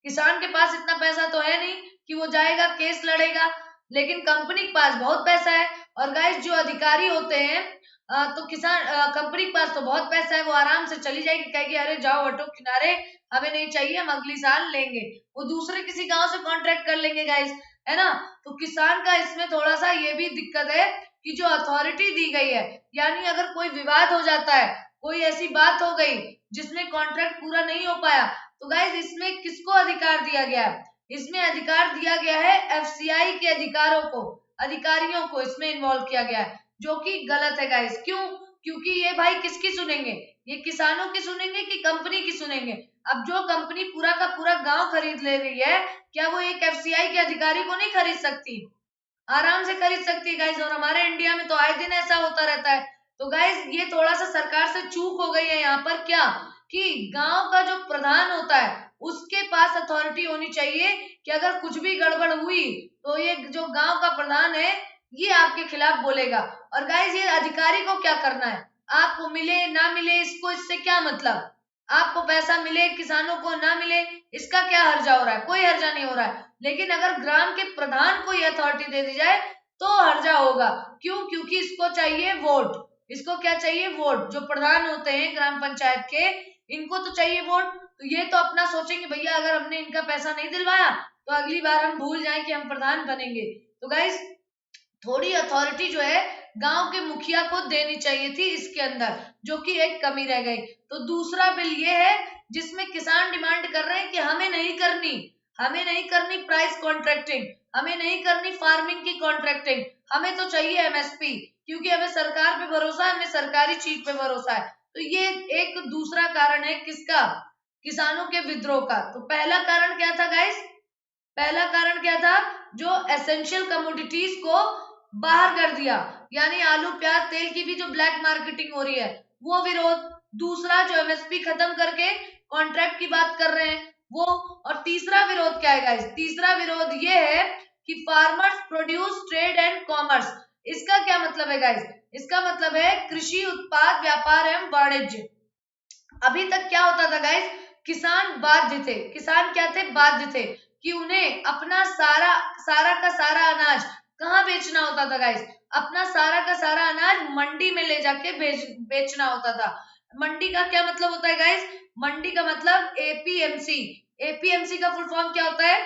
किसान के पास इतना पैसा तो है नहीं कि वो जाएगा केस लड़ेगा, लेकिन कंपनी के पास बहुत पैसा है। और गाइस जो अधिकारी होते हैं, तो किसान कंपनी के पास तो बहुत पैसा है, वो आराम से चली जाएगी, कहेगी अरे जाओ हटो किनारे, हमें नहीं चाहिए, हम अगली साल लेंगे। वो दूसरे किसी गांव से कॉन्ट्रैक्ट कर लेंगे गाइस, है ना। तो किसान का इसमें थोड़ा सा ये भी दिक्कत है कि जो अथॉरिटी दी गई है, यानी अगर कोई विवाद हो जाता है, कोई ऐसी बात हो गई जिसमें कॉन्ट्रैक्ट पूरा नहीं हो पाया, तो गाइस इसमें किसको अधिकार दिया गया है, इसमें अधिकार दिया गया है एफसीआई के अधिकारियों को इसमें इन्वॉल्व किया गया है, जो कि गलत है गाइस। क्यों? क्योंकि ये भाई किसकी सुनेंगे, ये किसानों की सुनेंगे कि कंपनी की सुनेंगे। अब जो कंपनी पूरा का पूरा गांव खरीद ले रही है, क्या वो एक एफसीआई के अधिकारी को नहीं खरीद सकती? आराम से खरीद सकती है गाइस। और हमारे इंडिया में तो आए दिन ऐसा होता रहता है। तो गाइस ये थोड़ा सा सरकार से चूक हो गई है यहाँ पर, क्या कि गांव का जो प्रधान होता है उसके पास अथॉरिटी होनी चाहिए कि अगर कुछ भी गड़बड़ हुई तो ये जो गांव का प्रधान है ये आपके खिलाफ बोलेगा। और गाइस ये अधिकारी को क्या करना है, आपको मिले ना मिले इसको इससे क्या मतलब, आपको पैसा मिले किसानों को ना मिले इसका क्या हर्जा हो रहा है, कोई हर्जा नहीं हो रहा है। लेकिन अगर ग्राम के प्रधान को ये अथॉरिटी दे दी जाए तो हर्जा होगा। क्यों? क्योंकि इसको चाहिए वोट, इसको क्या चाहिए, वोट। जो प्रधान होते हैं ग्राम पंचायत के, इनको तो चाहिए वोट। तो ये तो अपना सोचेंगे भैया अगर हमने इनका पैसा नहीं दिलवाया तो अगली बार हम भूल जाएं कि हम प्रधान बनेंगे। तो गाइस थोड़ी अथॉरिटी जो है गांव के मुखिया को देनी चाहिए थी इसके अंदर, जो कि एक कमी रह गई। तो दूसरा बिल ये है जिसमें किसान डिमांड कर रहे हैं कि हमें नहीं करनी प्राइस कॉन्ट्रैक्टिंग, हमें नहीं करनी फार्मिंग की कॉन्ट्रैक्टिंग, हमें तो चाहिए एमएसपी, क्योंकि हमें सरकार पे भरोसा है, हमें सरकारी चीज पे भरोसा है। तो ये एक दूसरा कारण है किसका, किसानों के विद्रोह का। तो पहला कारण क्या था गाइस, पहला कारण क्या था, जो एसेंशियल कमोडिटीज को बाहर कर दिया, यानी आलू प्याज तेल की भी जो ब्लैक मार्केटिंग हो रही है वो विरोध। दूसरा जो एमएसपी खत्म करके कॉन्ट्रैक्ट की बात कर रहे हैं वो। और तीसरा विरोध क्या है गाइस, तीसरा विरोध ये है कि farmers produce trade and commerce. इसका क्या मतलब है गाइस, इसका मतलब है कृषि उत्पाद व्यापार एवं वाणिज्य। अभी तक क्या होता था गाइस, किसान बाध्य थे, किसान क्या थे, बाध्य थे कि उन्हें अपना सारा का सारा अनाज कहाँ बेचना होता था गाइस, अपना सारा का सारा अनाज मंडी में ले जाके बेचना होता था। मंडी का क्या मतलब होता है गाइस, मंडी का मतलब एपीएमसी, एपीएमसी का फुल फॉर्म क्या होता है?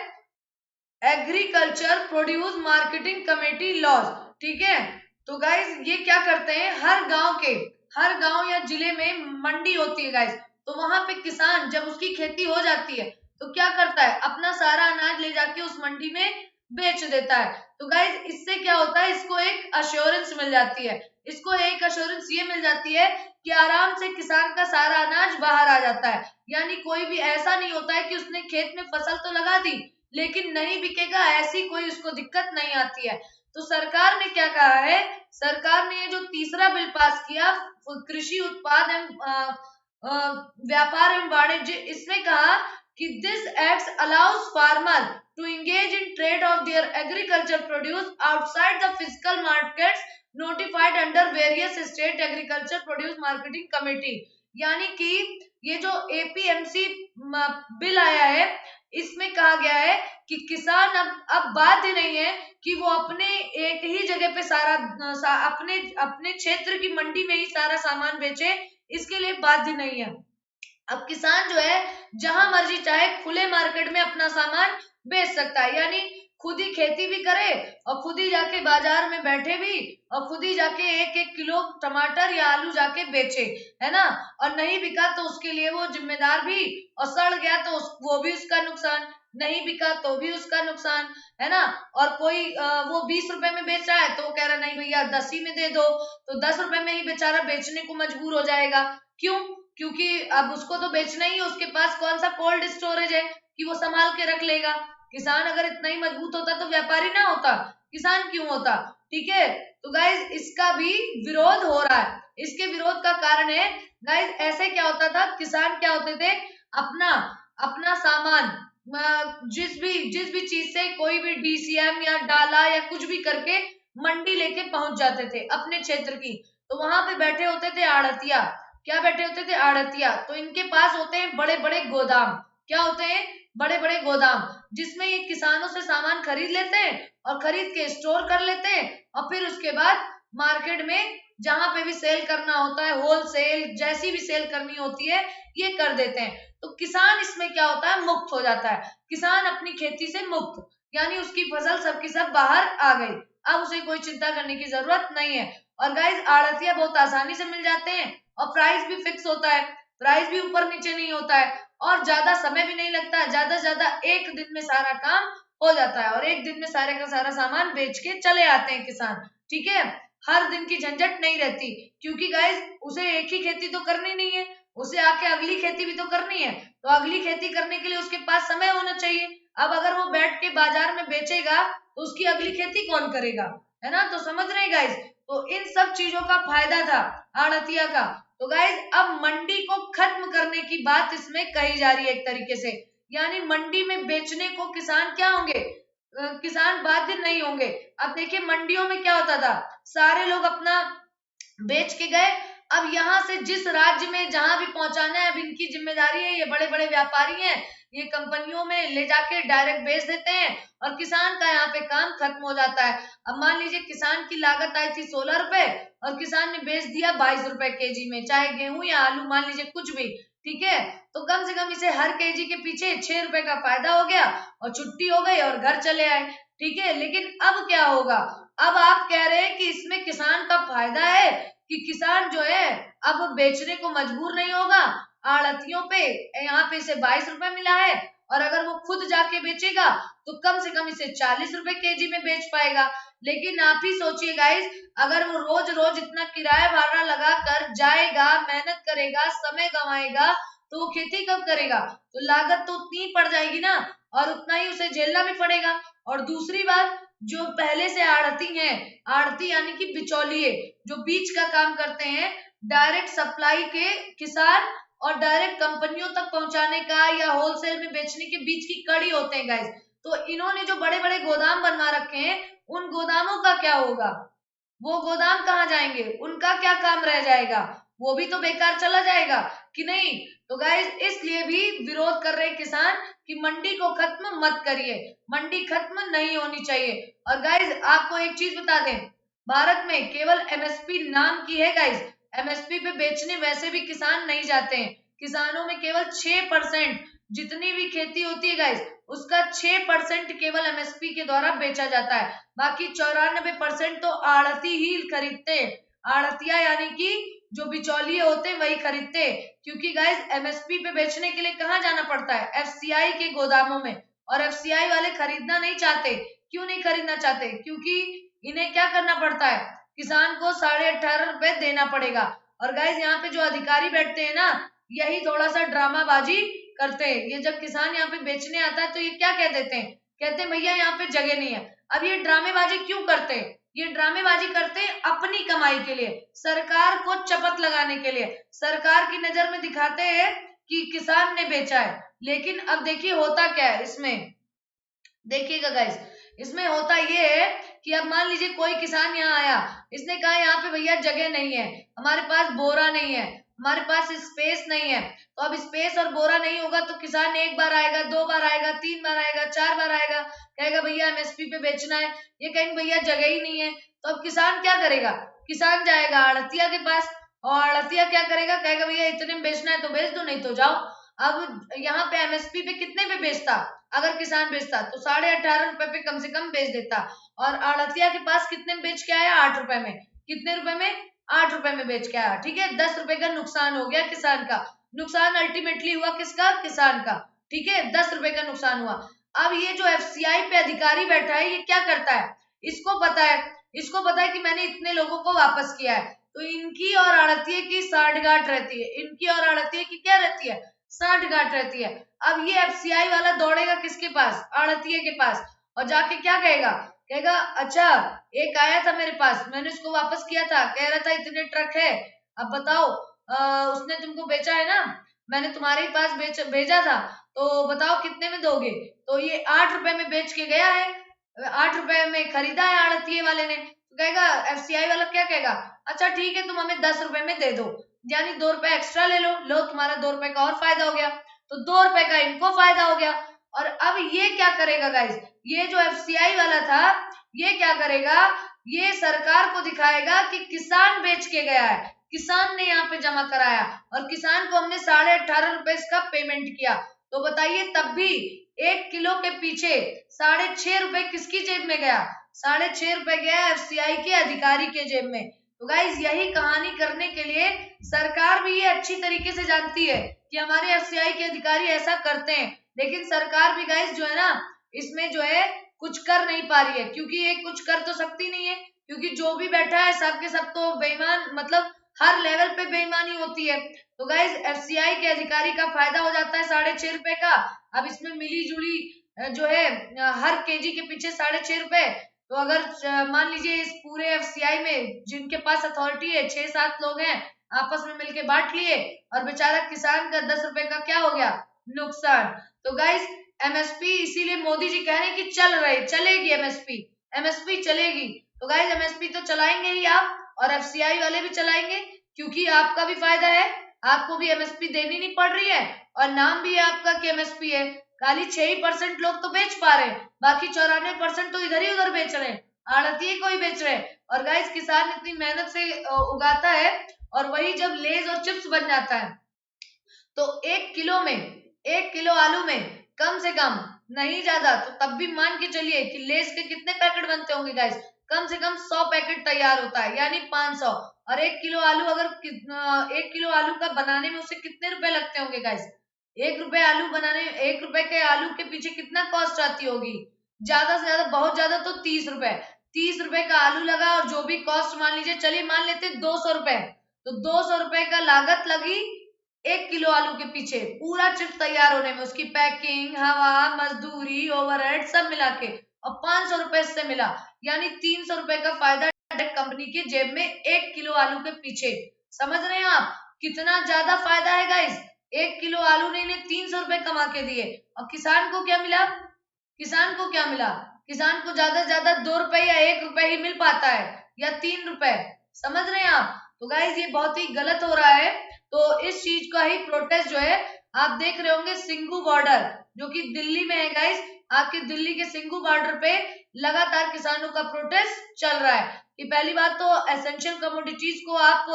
Agriculture produce marketing committee laws. ठीक है, तो गाइज ये क्या करते हैं, हर गांव या जिले में मंडी होती है गाइज, तो वहां पे किसान जब उसकी खेती हो जाती है तो क्या करता है, अपना सारा अनाज ले जाके उस मंडी में बेच देता है। तो गाइज इससे क्या होता है, इसको एक अश्योरेंस मिल जाती है, इसको एक अश्योरेंस ये मिल जाती है कि आराम से किसान का सारा अनाज बाहर आ जाता है। यानी कोई भी ऐसा नहीं होता है कि उसने खेत में फसल तो लगा दी लेकिन नहीं बिकेगा, ऐसी कोई उसको दिक्कत नहीं आती है। तो सरकार ने क्या कहा है, सरकार ने ये जो तीसरा बिल पास किया, कृषि उत्पाद एवं व्यापार एवं वाणिज्य, इसमें कहा कि this act allows farmer to engage in trade of their agriculture produce outside the physical markets notified under various state agriculture produce marketing committee. यानी कि ये जो एपीएमसी बिल आया है, इसमें कहा गया है कि किसान अब बाध्य नहीं है कि वो अपने एक ही जगह पे अपने अपने क्षेत्र की मंडी में ही सारा सामान बेचे, इसके लिए बाध्य नहीं है। अब किसान जो है जहां मर्जी चाहे खुले मार्केट में अपना सामान बेच सकता है, यानी खुद ही खेती भी करे और खुद ही जाके बाजार में बैठे भी और खुद ही जाके एक एक किलो टमाटर या आलू जाके बेचे, है ना। और नहीं बिका तो उसके लिए वो जिम्मेदार भी, और सड़ गया तो वो भी उसका नुकसान, नहीं बिका तो भी उसका नुकसान, है ना। और कोई वो 20 रुपए में बेच रहा है तो वो कह रहा नहीं भैया 10 ही में दे दो, तो 10 रुपए में ही बेचारा बेचने को मजबूर हो जाएगा। क्यों? क्योंकि अब उसको तो बेचना ही है, उसके पास कौन सा कोल्ड स्टोरेज है कि वो संभाल के रख लेगा। किसान अगर इतना ही मजबूत होता तो व्यापारी ना होता, किसान क्यों होता। ठीक है, तो गाइज इसका भी विरोध हो रहा है। इसके विरोध का कारण है गाइज, ऐसे क्या होता था, किसान क्या होते थे, अपना अपना सामान जिस भी चीज से कोई भी डीसीएम या डाला या कुछ भी करके मंडी लेके पहुंच जाते थे अपने क्षेत्र की, तो वहां पे बैठे होते थे आड़तिया। क्या बैठे होते थे? आड़तिया। तो इनके पास होते हैं बड़े बड़े गोदाम। क्या होते हैं? बड़े बड़े गोदाम, जिसमें ये किसानों से सामान खरीद लेते हैं और खरीद के स्टोर कर लेते हैं, और फिर उसके बाद मार्केट में जहां पे भी सेल करना होता है, होल सेल जैसी भी सेल करनी होती है, ये कर देते हैं। तो किसान इसमें क्या होता है, मुक्त हो जाता है। किसान अपनी खेती से मुक्त, यानी उसकी फसल सबकी सब बाहर आ गई, अब उसे कोई चिंता करने की जरूरत नहीं है। और गाइज आड़तिया बहुत आसानी से मिल जाते हैं और प्राइस भी फिक्स होता है, प्राइस भी ऊपर नीचे नहीं होता है, और ज्यादा समय भी नहीं लगता है, ज्यादा से ज्यादा एक दिन में सारा काम हो जाता है और एक दिन में सारे का सारा सामान बेच के चले आते हैं किसान। ठीक है, हर दिन की झंझट नहीं रहती, क्योंकि गाइज उसे एक ही खेती तो करनी नहीं है, उसे आके अगली खेती भी तो करनी है, तो अगली खेती करने के लिए उसके पास समय होना चाहिए। अब अगर वो बैठ के बाजार में बेचेगा तो उसकी अगली खेती कौन करेगा, है ना। तो समझ रहे गाइज, तो इन सब चीजों का फायदा था आड़तिया का। तो गाइज अब मंडी को खत्म करने की बात इसमें कही जा रही है एक तरीके से, यानी मंडी में बेचने को किसान क्या होंगे, किसान बाध्य नहीं होंगे। अब देखिए मंडियों में क्या होता था, सारे लोग अपना बेच के गए, अब यहाँ से जिस राज्य में जहां भी पहुंचाना है अब इनकी जिम्मेदारी है, ये बड़े बड़े व्यापारी हैं, ये कंपनियों में ले जाके डायरेक्ट बेच देते हैं और किसान का यहाँ पे काम खत्म हो जाता है। अब मान लीजिए किसान की लागत आई थी 16 रुपए और किसान ने बेच दिया 22 रुपए केजी में, चाहे गेहूं या आलू मान लीजिए कुछ भी। ठीक है, तो कम से कम इसे हर केजी के पीछे 6 रुपए का फायदा हो गया और छुट्टी हो गई और घर चले आए। ठीक है, लेकिन अब क्या होगा, अब आप कह रहे हैं कि इसमें किसान का फायदा है कि किसान जो है अब बेचने को मजबूर नहीं होगा आड़तियों पे, यहाँ पे इसे 22 रुपए मिला है और अगर वो खुद जाके बेचेगा तो कम से कम इसे 40 रुपए केजी में बेच पाएगा। लेकिन आप ही सोचिए गाइस, अगर वो रोज रोज इतना किराया भाड़ा लगा कर जाएगा, मेहनत करेगा, समय गंवाएगा, तो वो खेती कब करेगा, तो लागत तो उतनी ही पड़ जाएगी ना, और उतना ही उसे झेलना भी पड़ेगा। और दूसरी बात, जो पहले से आड़ती हैं, आड़ती यानी कि बिचौलिए जो बीच का काम करते हैं, डायरेक्ट सप्लाई के किसान और डायरेक्ट कंपनियों तक पहुंचाने का या होलसेल में बेचने के बीच की कड़ी होते हैं गाइस। तो इन्होंने जो बड़े बड़े गोदाम बनवा रखे हैं, उन गोदामों का क्या होगा, वो गोदाम कहाँ जाएंगे, उनका क्या काम रह जाएगा, वो भी तो बेकार चला जाएगा कि नहीं। तो गाइस इसलिए भी विरोध कर रहे किसान कि मंडी को खत्म मत करिए, मंडी खत्म नहीं होनी चाहिए। और गाइस आपको एक चीज बता दें, भारत में केवल एमएसपी नाम की है गाइस, एमएसपी पे बेचने वैसे भी किसान नहीं जाते हैं, किसानों में केवल 6% जितनी भी खेती होती है गाइस, उसका 6% केवल एमएसपी के द्वारा बेचा जाता है। बाकी 94% तो आड़ती ही खरीदते हैं। आड़तिया यानी कि जो बिचौलिए होते हैं वही खरीदते हैं। क्योंकि गाइस एमएसपी पे बेचने के लिए कहाँ जाना पड़ता है? एफसीआई के गोदामों में। और एफसीआई वाले खरीदना नहीं चाहते। क्यों नहीं खरीदना चाहते? क्योंकि इन्हें क्या करना पड़ता है? किसान को 18.5 रुपए देना पड़ेगा। और गाइस यहाँ पे जो अधिकारी बैठते हैं ना, यही थोड़ा सा ड्रामाबाजी करते हैं। ये जब किसान यहाँ पे बेचने आता है तो ये क्या कह देते हैं? कहते हैं भैया यहाँ पे जगह नहीं है। अब ये ड्रामेबाजी क्यों करते हैं? ये ड्रामेबाजी करते हैं अपनी कमाई के लिए, सरकार को चपत लगाने के लिए। सरकार की नजर में दिखाते हैं कि किसान ने बेचा है। लेकिन अब देखिए होता क्या है इसमें, देखिएगा गाइस, इसमें होता ये है कि अब मान लीजिए कोई किसान यहाँ आया, इसने कहा यहाँ पे भैया जगह नहीं है, हमारे पास बोरा नहीं है, हमारे पास स्पेस नहीं है। तो अब स्पेस और बोरा नहीं होगा तो किसान एक बार आएगा, 2 बार आएगा, 3 बार आएगा, 4 बार आएगा, कहेगा भैया एमएसपी पे बेचना है। ये कहेंगे भैया जगह ही नहीं है। तो अब किसान क्या करेगा? किसान जाएगा आड़तिया के पास, और आड़तिया क्या करेगा? कहेगा भैया इतने में बेचना है तो बेच दो, नहीं तो जाओ। अब यहाँ पे एमएसपी पे कितने पे बेचता? अगर किसान बेचता तो 18.5 रुपए पे कम से कम बेच देता। और आड़तिया के पास कितने में बेच के आया? 8 रुपए में। कितने रुपए में? 8 रुपए में बेच के आया। ठीक है, 10 रुपए का नुकसान हो गया किसान का। नुकसान अल्टीमेटली हुआ किसका? किसान का। ठीक है, 10 रुपए का नुकसान हुआ। अब ये जो एफसीआई पे अधिकारी बैठा है, ये क्या करता है? इसको पता है, इसको पता है कि मैंने इतने लोगों को वापस किया है, तो इनकी और आड़तिये की साठगांठ रहती है। इनकी और आड़तिये की क्या रहती है? साठगांठ रहती है। अब ये एफसीआई वाला दौड़ेगा किसके पास? आड़तिये के पास। और जाके क्या कहेगा? कहेगा अच्छा एक आया था मेरे पास, मैंने उसको वापस किया था, कह रहा था इतने ट्रक है, अब बताओ उसने तुमको बेचा है ना, मैंने तुम्हारे ही पास भेजा था, तो बताओ कितने में दोगे? तो ये 8 रुपए में बेच के गया है, 8 रुपए में खरीदा है आड़तिये वाले ने। तो कहेगा एफसीआई वाला क्या कहेगा? अच्छा ठीक है, तुम हमें 10 रुपए में दे दो, यानी 2 रुपए एक्स्ट्रा ले लो, लो तुम्हारा 2 रुपए का और फायदा हो गया। तो 2 रुपए का इनको फायदा हो गया। और अब ये क्या करेगा गाइस? ये जो एफसीआई वाला था, ये क्या करेगा? ये सरकार को दिखाएगा कि किसान बेच के गया है, किसान ने यहाँ पे जमा कराया, और किसान को हमने 18.5 रुपए इसका पेमेंट किया। तो बताइए तब भी 1 किलो के पीछे 6.5 रुपए किसकी जेब में गया? 6.5 रुपए गया एफसीआई के अधिकारी के जेब में। तो गाइज यही कहानी करने के लिए सरकार भी ये अच्छी तरीके से जानती है कि हमारे एफसीआई के अधिकारी ऐसा करते हैं, लेकिन सरकार भी गाइज जो है ना, इसमें जो है कुछ कर नहीं पा रही है, क्योंकि ये कुछ कर तो सकती नहीं है, क्योंकि जो भी बैठा है सब के सब तो बेईमान, मतलब हर लेवल पे बेईमानी होती है। तो गाइज एफसीआई के अधिकारी का फायदा हो जाता है 6.5 रुपए का। अब इसमें मिली जुली जो है हर केजी के पीछे 6.5 रुपए। तो अगर मान लीजिए इस पूरे एफसीआई में जिनके पास अथॉरिटी है 6-7 लोग हैं, आपस में मिलके बांट लिए, और बेचारा किसान का 10 रुपए का क्या हो गया? नुकसान। तो गाइस एमएसपी, इसीलिए मोदी जी कह रहे हैं कि चलेगी एमएसपी, एमएसपी चलेगी। तो गाइस एमएसपी तो चलाएंगे ही आप, और एफसीआई वाले भी चलाएंगे, क्योंकि आपका भी फायदा है, आपको भी एमएसपी देनी नहीं पड़ रही है, और नाम भी है आपका कि एमएसपी है। खाली 6% लोग तो बेच पा रहे हैं, बाकी 94% तो इधर ही उधर बेच रहे हैं, आड़तिये को ही बेच रहे हैं। और गाइस किसान इतनी मेहनत से उगाता है, और वही जब लेज और चिप्स बन जाता है, तो 1 किलो आलू में कम से कम, नहीं ज्यादा तो तब भी मान के चलिए कि लेस के कितने पैकेट बनते होंगे गाइस? कम से कम 100 पैकेट तैयार होता है, यानी 500। और 1 किलो आलू, अगर 1 किलो आलू का बनाने में उसे कितने रुपए लगते होंगे गाइस? 1 रुपए आलू बनाने, 1 रुपए के आलू के पीछे कितना कॉस्ट आती होगी? ज्यादा से ज्यादा, बहुत ज्यादा तो 30 रुपए। 30 रुपए का आलू लगा, और जो भी कॉस्ट मान लीजिए, चलिए मान लेते 200 रुपए, तो 200 रुपए का लागत लगी 1 किलो आलू के पीछे, पूरा चिप्स तैयार होने में, उसकी पैकिंग, हवा, मजदूरी, ओवरहेड सब मिला के, और 500 रुपए इससे मिला, यानी 300 रुपए का फायदा डायरेक्ट कंपनी की जेब में 1 किलो आलू के पीछे। समझ रहे हैं आप कितना ज्यादा फायदा है गाइस? 1 किलो आलू ने इन्हें 300 रुपए कमा के दिए, और किसान को क्या मिला? किसान को क्या मिला? किसान को ज्यादा से ज्यादा 2 रुपए या 1 रुपए ही मिल पाता है, या 3 रुपए। समझ रहे हैं आप? तो गाइज ये बहुत ही गलत हो रहा है। तो इस चीज का ही प्रोटेस्ट जो है, आप देख रहे होंगे सिंघू बॉर्डर, जो कि दिल्ली में है गाइज, आपके दिल्ली के सिंघू बॉर्डर पे लगातार किसानों का प्रोटेस्ट चल रहा है। कि पहली बात तो एसेंशियल कमोडिटीज को आप,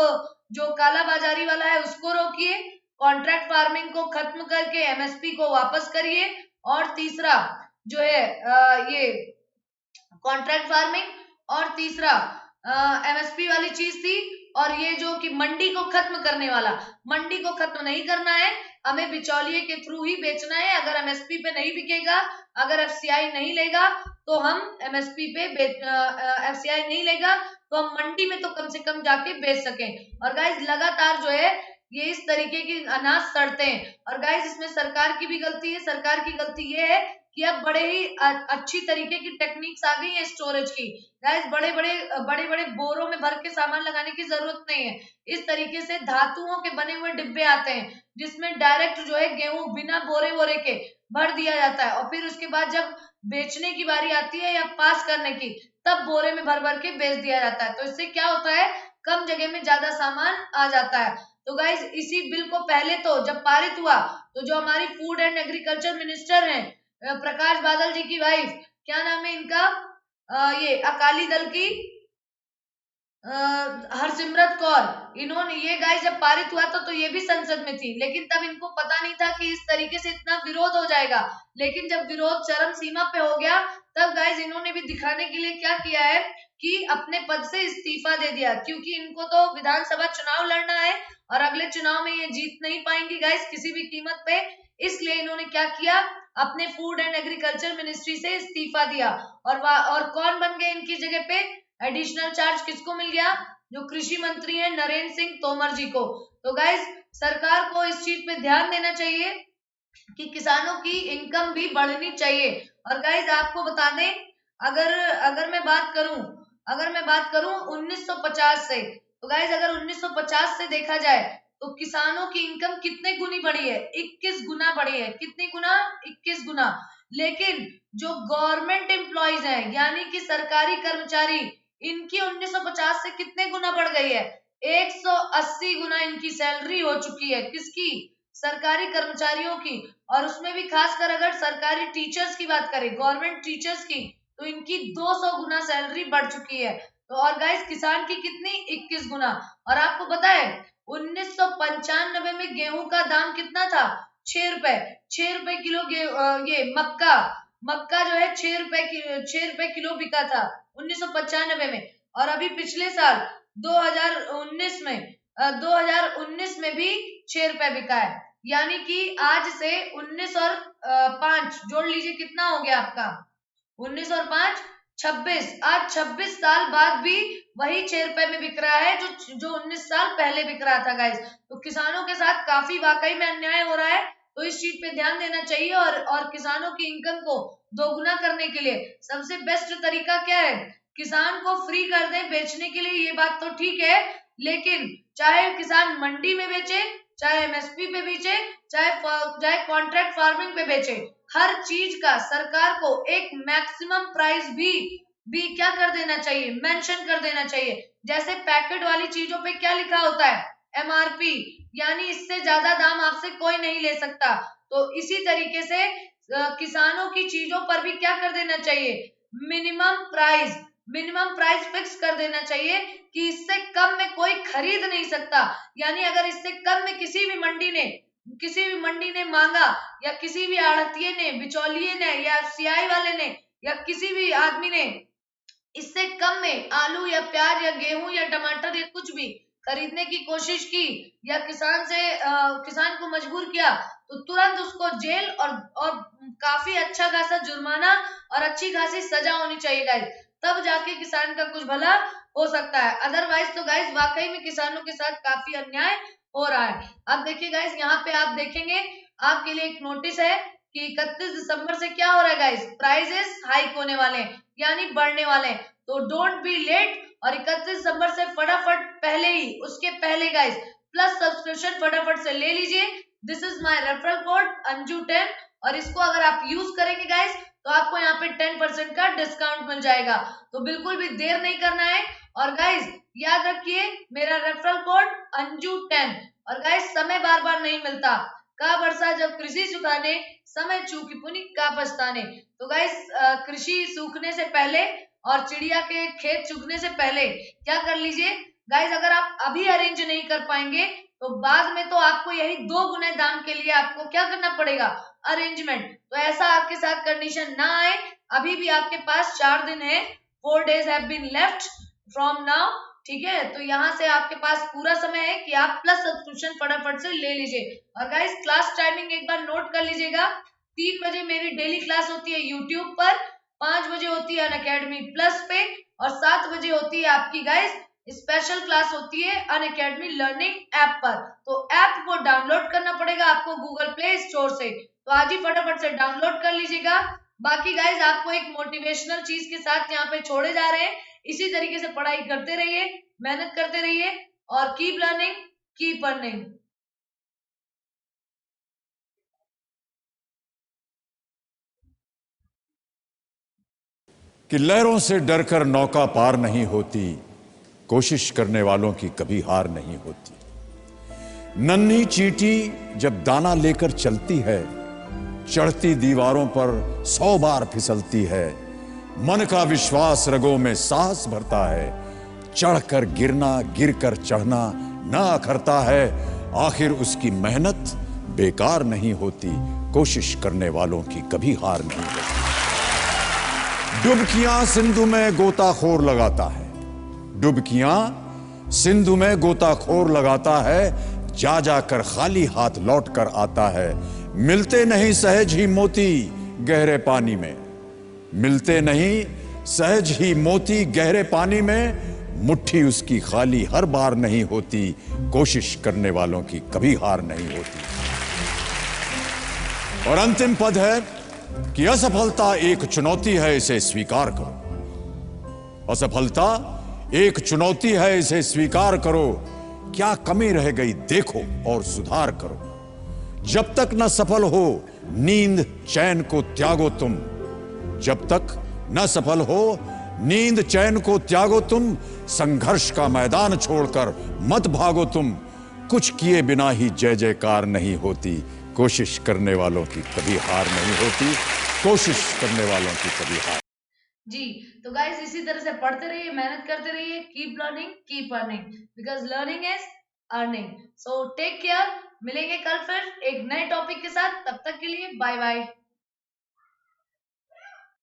जो काला बाजारी वाला है उसको रोकिए, कॉन्ट्रैक्ट फार्मिंग को खत्म करके एमएसपी को वापस करिए। और तीसरा जो है ये कॉन्ट्रैक्ट फार्मिंग, और तीसरा एमएसपी वाली चीज थी, और ये जो कि मंडी को खत्म करने वाला, मंडी को खत्म नहीं करना है, हमें बिचौलिए के थ्रू ही बेचना है। अगर एमएसपी पे नहीं बिकेगा, अगर एफसीआई नहीं लेगा तो हम एमएसपी पे एफसीआई नहीं लेगा तो हम मंडी में तो कम से कम जाके बेच सकें। और गाइज लगातार जो है ये इस तरीके की अनाज सड़ते हैं। और गाइज इसमें सरकार की भी गलती है। सरकार की गलती ये है कि अब बड़े ही अच्छी तरीके की टेक्निक्स आ गई है स्टोरेज की। गाइस बड़े बड़े बोरों में भर के सामान लगाने की जरूरत नहीं है। इस तरीके से धातुओं के बने हुए डिब्बे आते हैं जिसमें डायरेक्ट जो है गेहूं बिना बोरे के भर दिया जाता है, और फिर उसके बाद जब बेचने की बारी आती है या पास करने की, तब बोरे में भर के बेच दिया जाता है। तो इससे क्या होता है, कम जगह में ज्यादा सामान आ जाता है। तो गाइस इसी बिल को पहले तो जब पारित हुआ तो जो हमारी फूड एंड एग्रीकल्चर मिनिस्टर हैं प्रकाश बादल जी की वाइफ, क्या नाम है इनका, ये अकाली दल की हरसिमरत कौर, इन्होंने ये गाइस जब पारित हुआ था तो ये भी संसद में थी, लेकिन तब इनको पता नहीं था कि इस तरीके से इतना विरोध हो जाएगा। लेकिन जब विरोध चरम सीमा पे हो गया तब गाइस इन्होंने भी दिखाने के लिए क्या किया है कि अपने पद से इस्तीफा दे दिया, क्योंकि इनको तो विधानसभा चुनाव लड़ना है और अगले चुनाव में ये जीत नहीं पाएंगी गाइस किसी भी कीमत पे। इसलिए इन्होंने क्या किया, अपने फूड एंड एग्रीकल्चर मिनिस्ट्री से इस्तीफा दिया। और कौन बन गए इनकी जगह पे, एडिशनल चार्ज किसको मिल गया, जो कृषि मंत्री है नरेंद्र सिंह तोमर जी को। तो गाइस सरकार को इस चीज पे ध्यान देना चाहिए कि किसानों की इनकम भी बढ़नी चाहिए। और गाइस आपको बता दें, अगर अगर मैं बात करूं अगर मैं बात करूं 1950 से, तो गाइस अगर 1950 से देखा जाए तो किसानों की इनकम कितने गुनी बढ़ी है, 21 गुना बढ़ी है। कितनी गुना, 21 गुना। लेकिन जो गवर्नमेंट एम्प्लॉइज हैं यानी कि सरकारी कर्मचारी, इनकी 1950 से कितने गुना बढ़ गई है, 180 गुना इनकी सैलरी हो चुकी है। किसकी, सरकारी कर्मचारियों की। और उसमें भी खासकर अगर सरकारी टीचर्स की बात करें, गवर्नमेंट टीचर्स की, तो इनकी 200 गुना सैलरी बढ़ चुकी है। तो और गाइस किसान की कितनी, 21 गुना। और आपको पता है 1995 में गेहूं का दाम कितना था, 6 रुपए। 6 रुपए किलो ये मक्का मक्का जो है 6 रुपए किलो बिका था 1995 में। और अभी पिछले साल 2019 में 2019 में भी 6 रुपए बिका है। यानी कि आज से 19 और 5 जोड़ लीजिए, कितना हो गया आपका, 19 और 5 26। आज 26 साल बाद भी वही 6 रुपए में बिक रहा है जो 19 साल पहले बिक रहा था गाइस। तो किसानों के साथ काफी वाकई में अन्याय हो रहा है। तो इस चीज पे ध्यान देना चाहिए। और किसानों की इनकम को दोगुना करने के लिए सबसे बेस्ट तरीका क्या है, किसान को फ्री कर दें बेचने के लिए, ये बात तो ठीक है, लेकिन चाहे किसान मंडी में बेचे, चाहे एमएसपी पे बेचे, चाहे कॉन्ट्रैक्ट फार्मिंग पे बेचे, हर चीज का सरकार को एक मैक्सिमम प्राइस भी क्या कर देना चाहिए, मेंशन कर देना चाहिए। जैसे पैकेट वाली चीजों पे क्या लिखा होता है, एमआरपी, यानी इससे ज्यादा दाम आपसे कोई नहीं ले सकता। तो इसी तरीके से किसानों की चीजों पर भी क्या कर देना चाहिए, मिनिमम प्राइस फिक्स कर देना चाहिए कि इससे कम में कोई खरीद नहीं सकता। यानी अगर इससे कम में किसी भी मंडी ने मांगा, या किसी भी आड़तिये ने, बिचौलिए ने, या एफसीआई वाले ने, या किसी भी आदमी ने इससे कम में आलू या प्याज या गेहूं या टमाटर या कुछ भी खरीदने की कोशिश की, या किसान को मजबूर किया, तो तुरंत उसको जेल और काफी अच्छा खासा जुर्माना और अच्छी खासी सजा होनी चाहिए गाइस, तब जाके किसान का कुछ भला हो सकता है। अदरवाइज तो गाइस वाकई में किसानों के साथ काफी अन्याय हो रहा है। अब देखिए गाइस, यहाँ पे आप देखेंगे, आपके लिए एक नोटिस है कि 31 दिसंबर से क्या हो रहा है गाइस, प्राइजेस हाइक होने वाले हैं, यानी बढ़ने वाले हैं। तो डोंट बी लेट, और 31 दिसंबर से फटाफट पहले ही, उसके पहले गाइस प्लस सब्सक्रिप्शन फटाफट से ले लीजिए। This is my referral code अंजू10, और इसको अगर आप यूज करेंगे गाइस तो आपको यहाँ पे 10% का डिस्काउंट मिल जाएगा। तो बिल्कुल भी देर नहीं करना है। और गाइस याद रखिए मेरा रेफरल कोड अंजू10। और गाइस समय बार बार नहीं मिलता, का बरसा जब कृषि सुखाने, समय चूकी पुनि का पछताने। तो गाइस कृषि सूखने से पहले और चिड़िया के खेत चुगने से पहले क्या कर लीजिए गाइस, अगर आप अभी अरेंज नहीं कर पाएंगे तो बाद में तो आपको यही 2 गुना दाम के लिए आपको क्या करना पड़ेगा, अरेंजमेंट। तो ऐसा आपके साथ कंडीशन ना आए। अभी भी आपके पास 4 दिन है, 4 days have been left from now, ठीक है। तो यहाँ से आपके पास पूरा समय है कि आप प्लस सब्सक्रिप्शन फटाफट से ले लीजिए। और गाइस क्लास टाइमिंग एक बार नोट कर लीजिएगा, 3 बजे मेरी डेली क्लास होती है यूट्यूब पर, 5 बजे होती है अनअकैडमी प्लस पे, और 7 बजे होती है आपकी गाइस स्पेशल क्लास होती है अनअकैडमी लर्निंग ऐप पर। तो ऐप को डाउनलोड करना पड़ेगा आपको गूगल प्ले स्टोर से, तो आज ही फटाफट से डाउनलोड कर लीजिएगा। बाकी गाइस आपको एक मोटिवेशनल चीज के साथ यहाँ पे छोड़े जा रहे हैं, इसी तरीके से पढ़ाई करते रहिए, मेहनत करते रहिए, और कीप लर्निंग कीप अर्निंग। कि लहरों से डरकर नौका पार नहीं होती, कोशिश करने वालों की कभी हार नहीं होती। नन्ही चींटी जब दाना लेकर चलती है, चढ़ती दीवारों पर 100 बार फिसलती है। मन का विश्वास रगों में साहस भरता है, चढ़कर गिरना गिरकर चढ़ना ना अखरता है। आखिर उसकी मेहनत बेकार नहीं होती, कोशिश करने वालों की कभी हार नहीं होती। डुबकियां सिंधु में गोताखोर लगाता है, डुबकियां सिंधु में गोताखोर लगाता है, जा जाकर खाली हाथ लौट कर आता है। मिलते नहीं सहज ही मोती गहरे पानी में, मिलते नहीं सहज ही मोती गहरे पानी में। मुट्ठी उसकी खाली हर बार नहीं होती, कोशिश करने वालों की कभी हार नहीं होती। और अंतिम पद है कि असफलता एक चुनौती है, इसे स्वीकार करो। असफलता एक चुनौती है, इसे स्वीकार करो। क्या कमी रह गई देखो और सुधार करो। जब तक न सफल हो नींद चैन को त्यागो तुम, जब तक न सफल हो नींद चैन को त्यागो तुम। संघर्ष का मैदान छोड़कर मत भागो तुम, कुछ किए बिना ही जय जयकार नहीं होती। कोशिश करने वालों की कभी हार नहीं होती, कोशिश करने वालों की कभी हार। जी, तो गाइस इसी तरह से पढ़ते रहिए, मेहनत करते रहिए, keep learning keep earning, because learning is earning. So take care, मिलेंगे कल फिर एक नए टॉपिक के साथ, तब तक के लिए बाय बाय।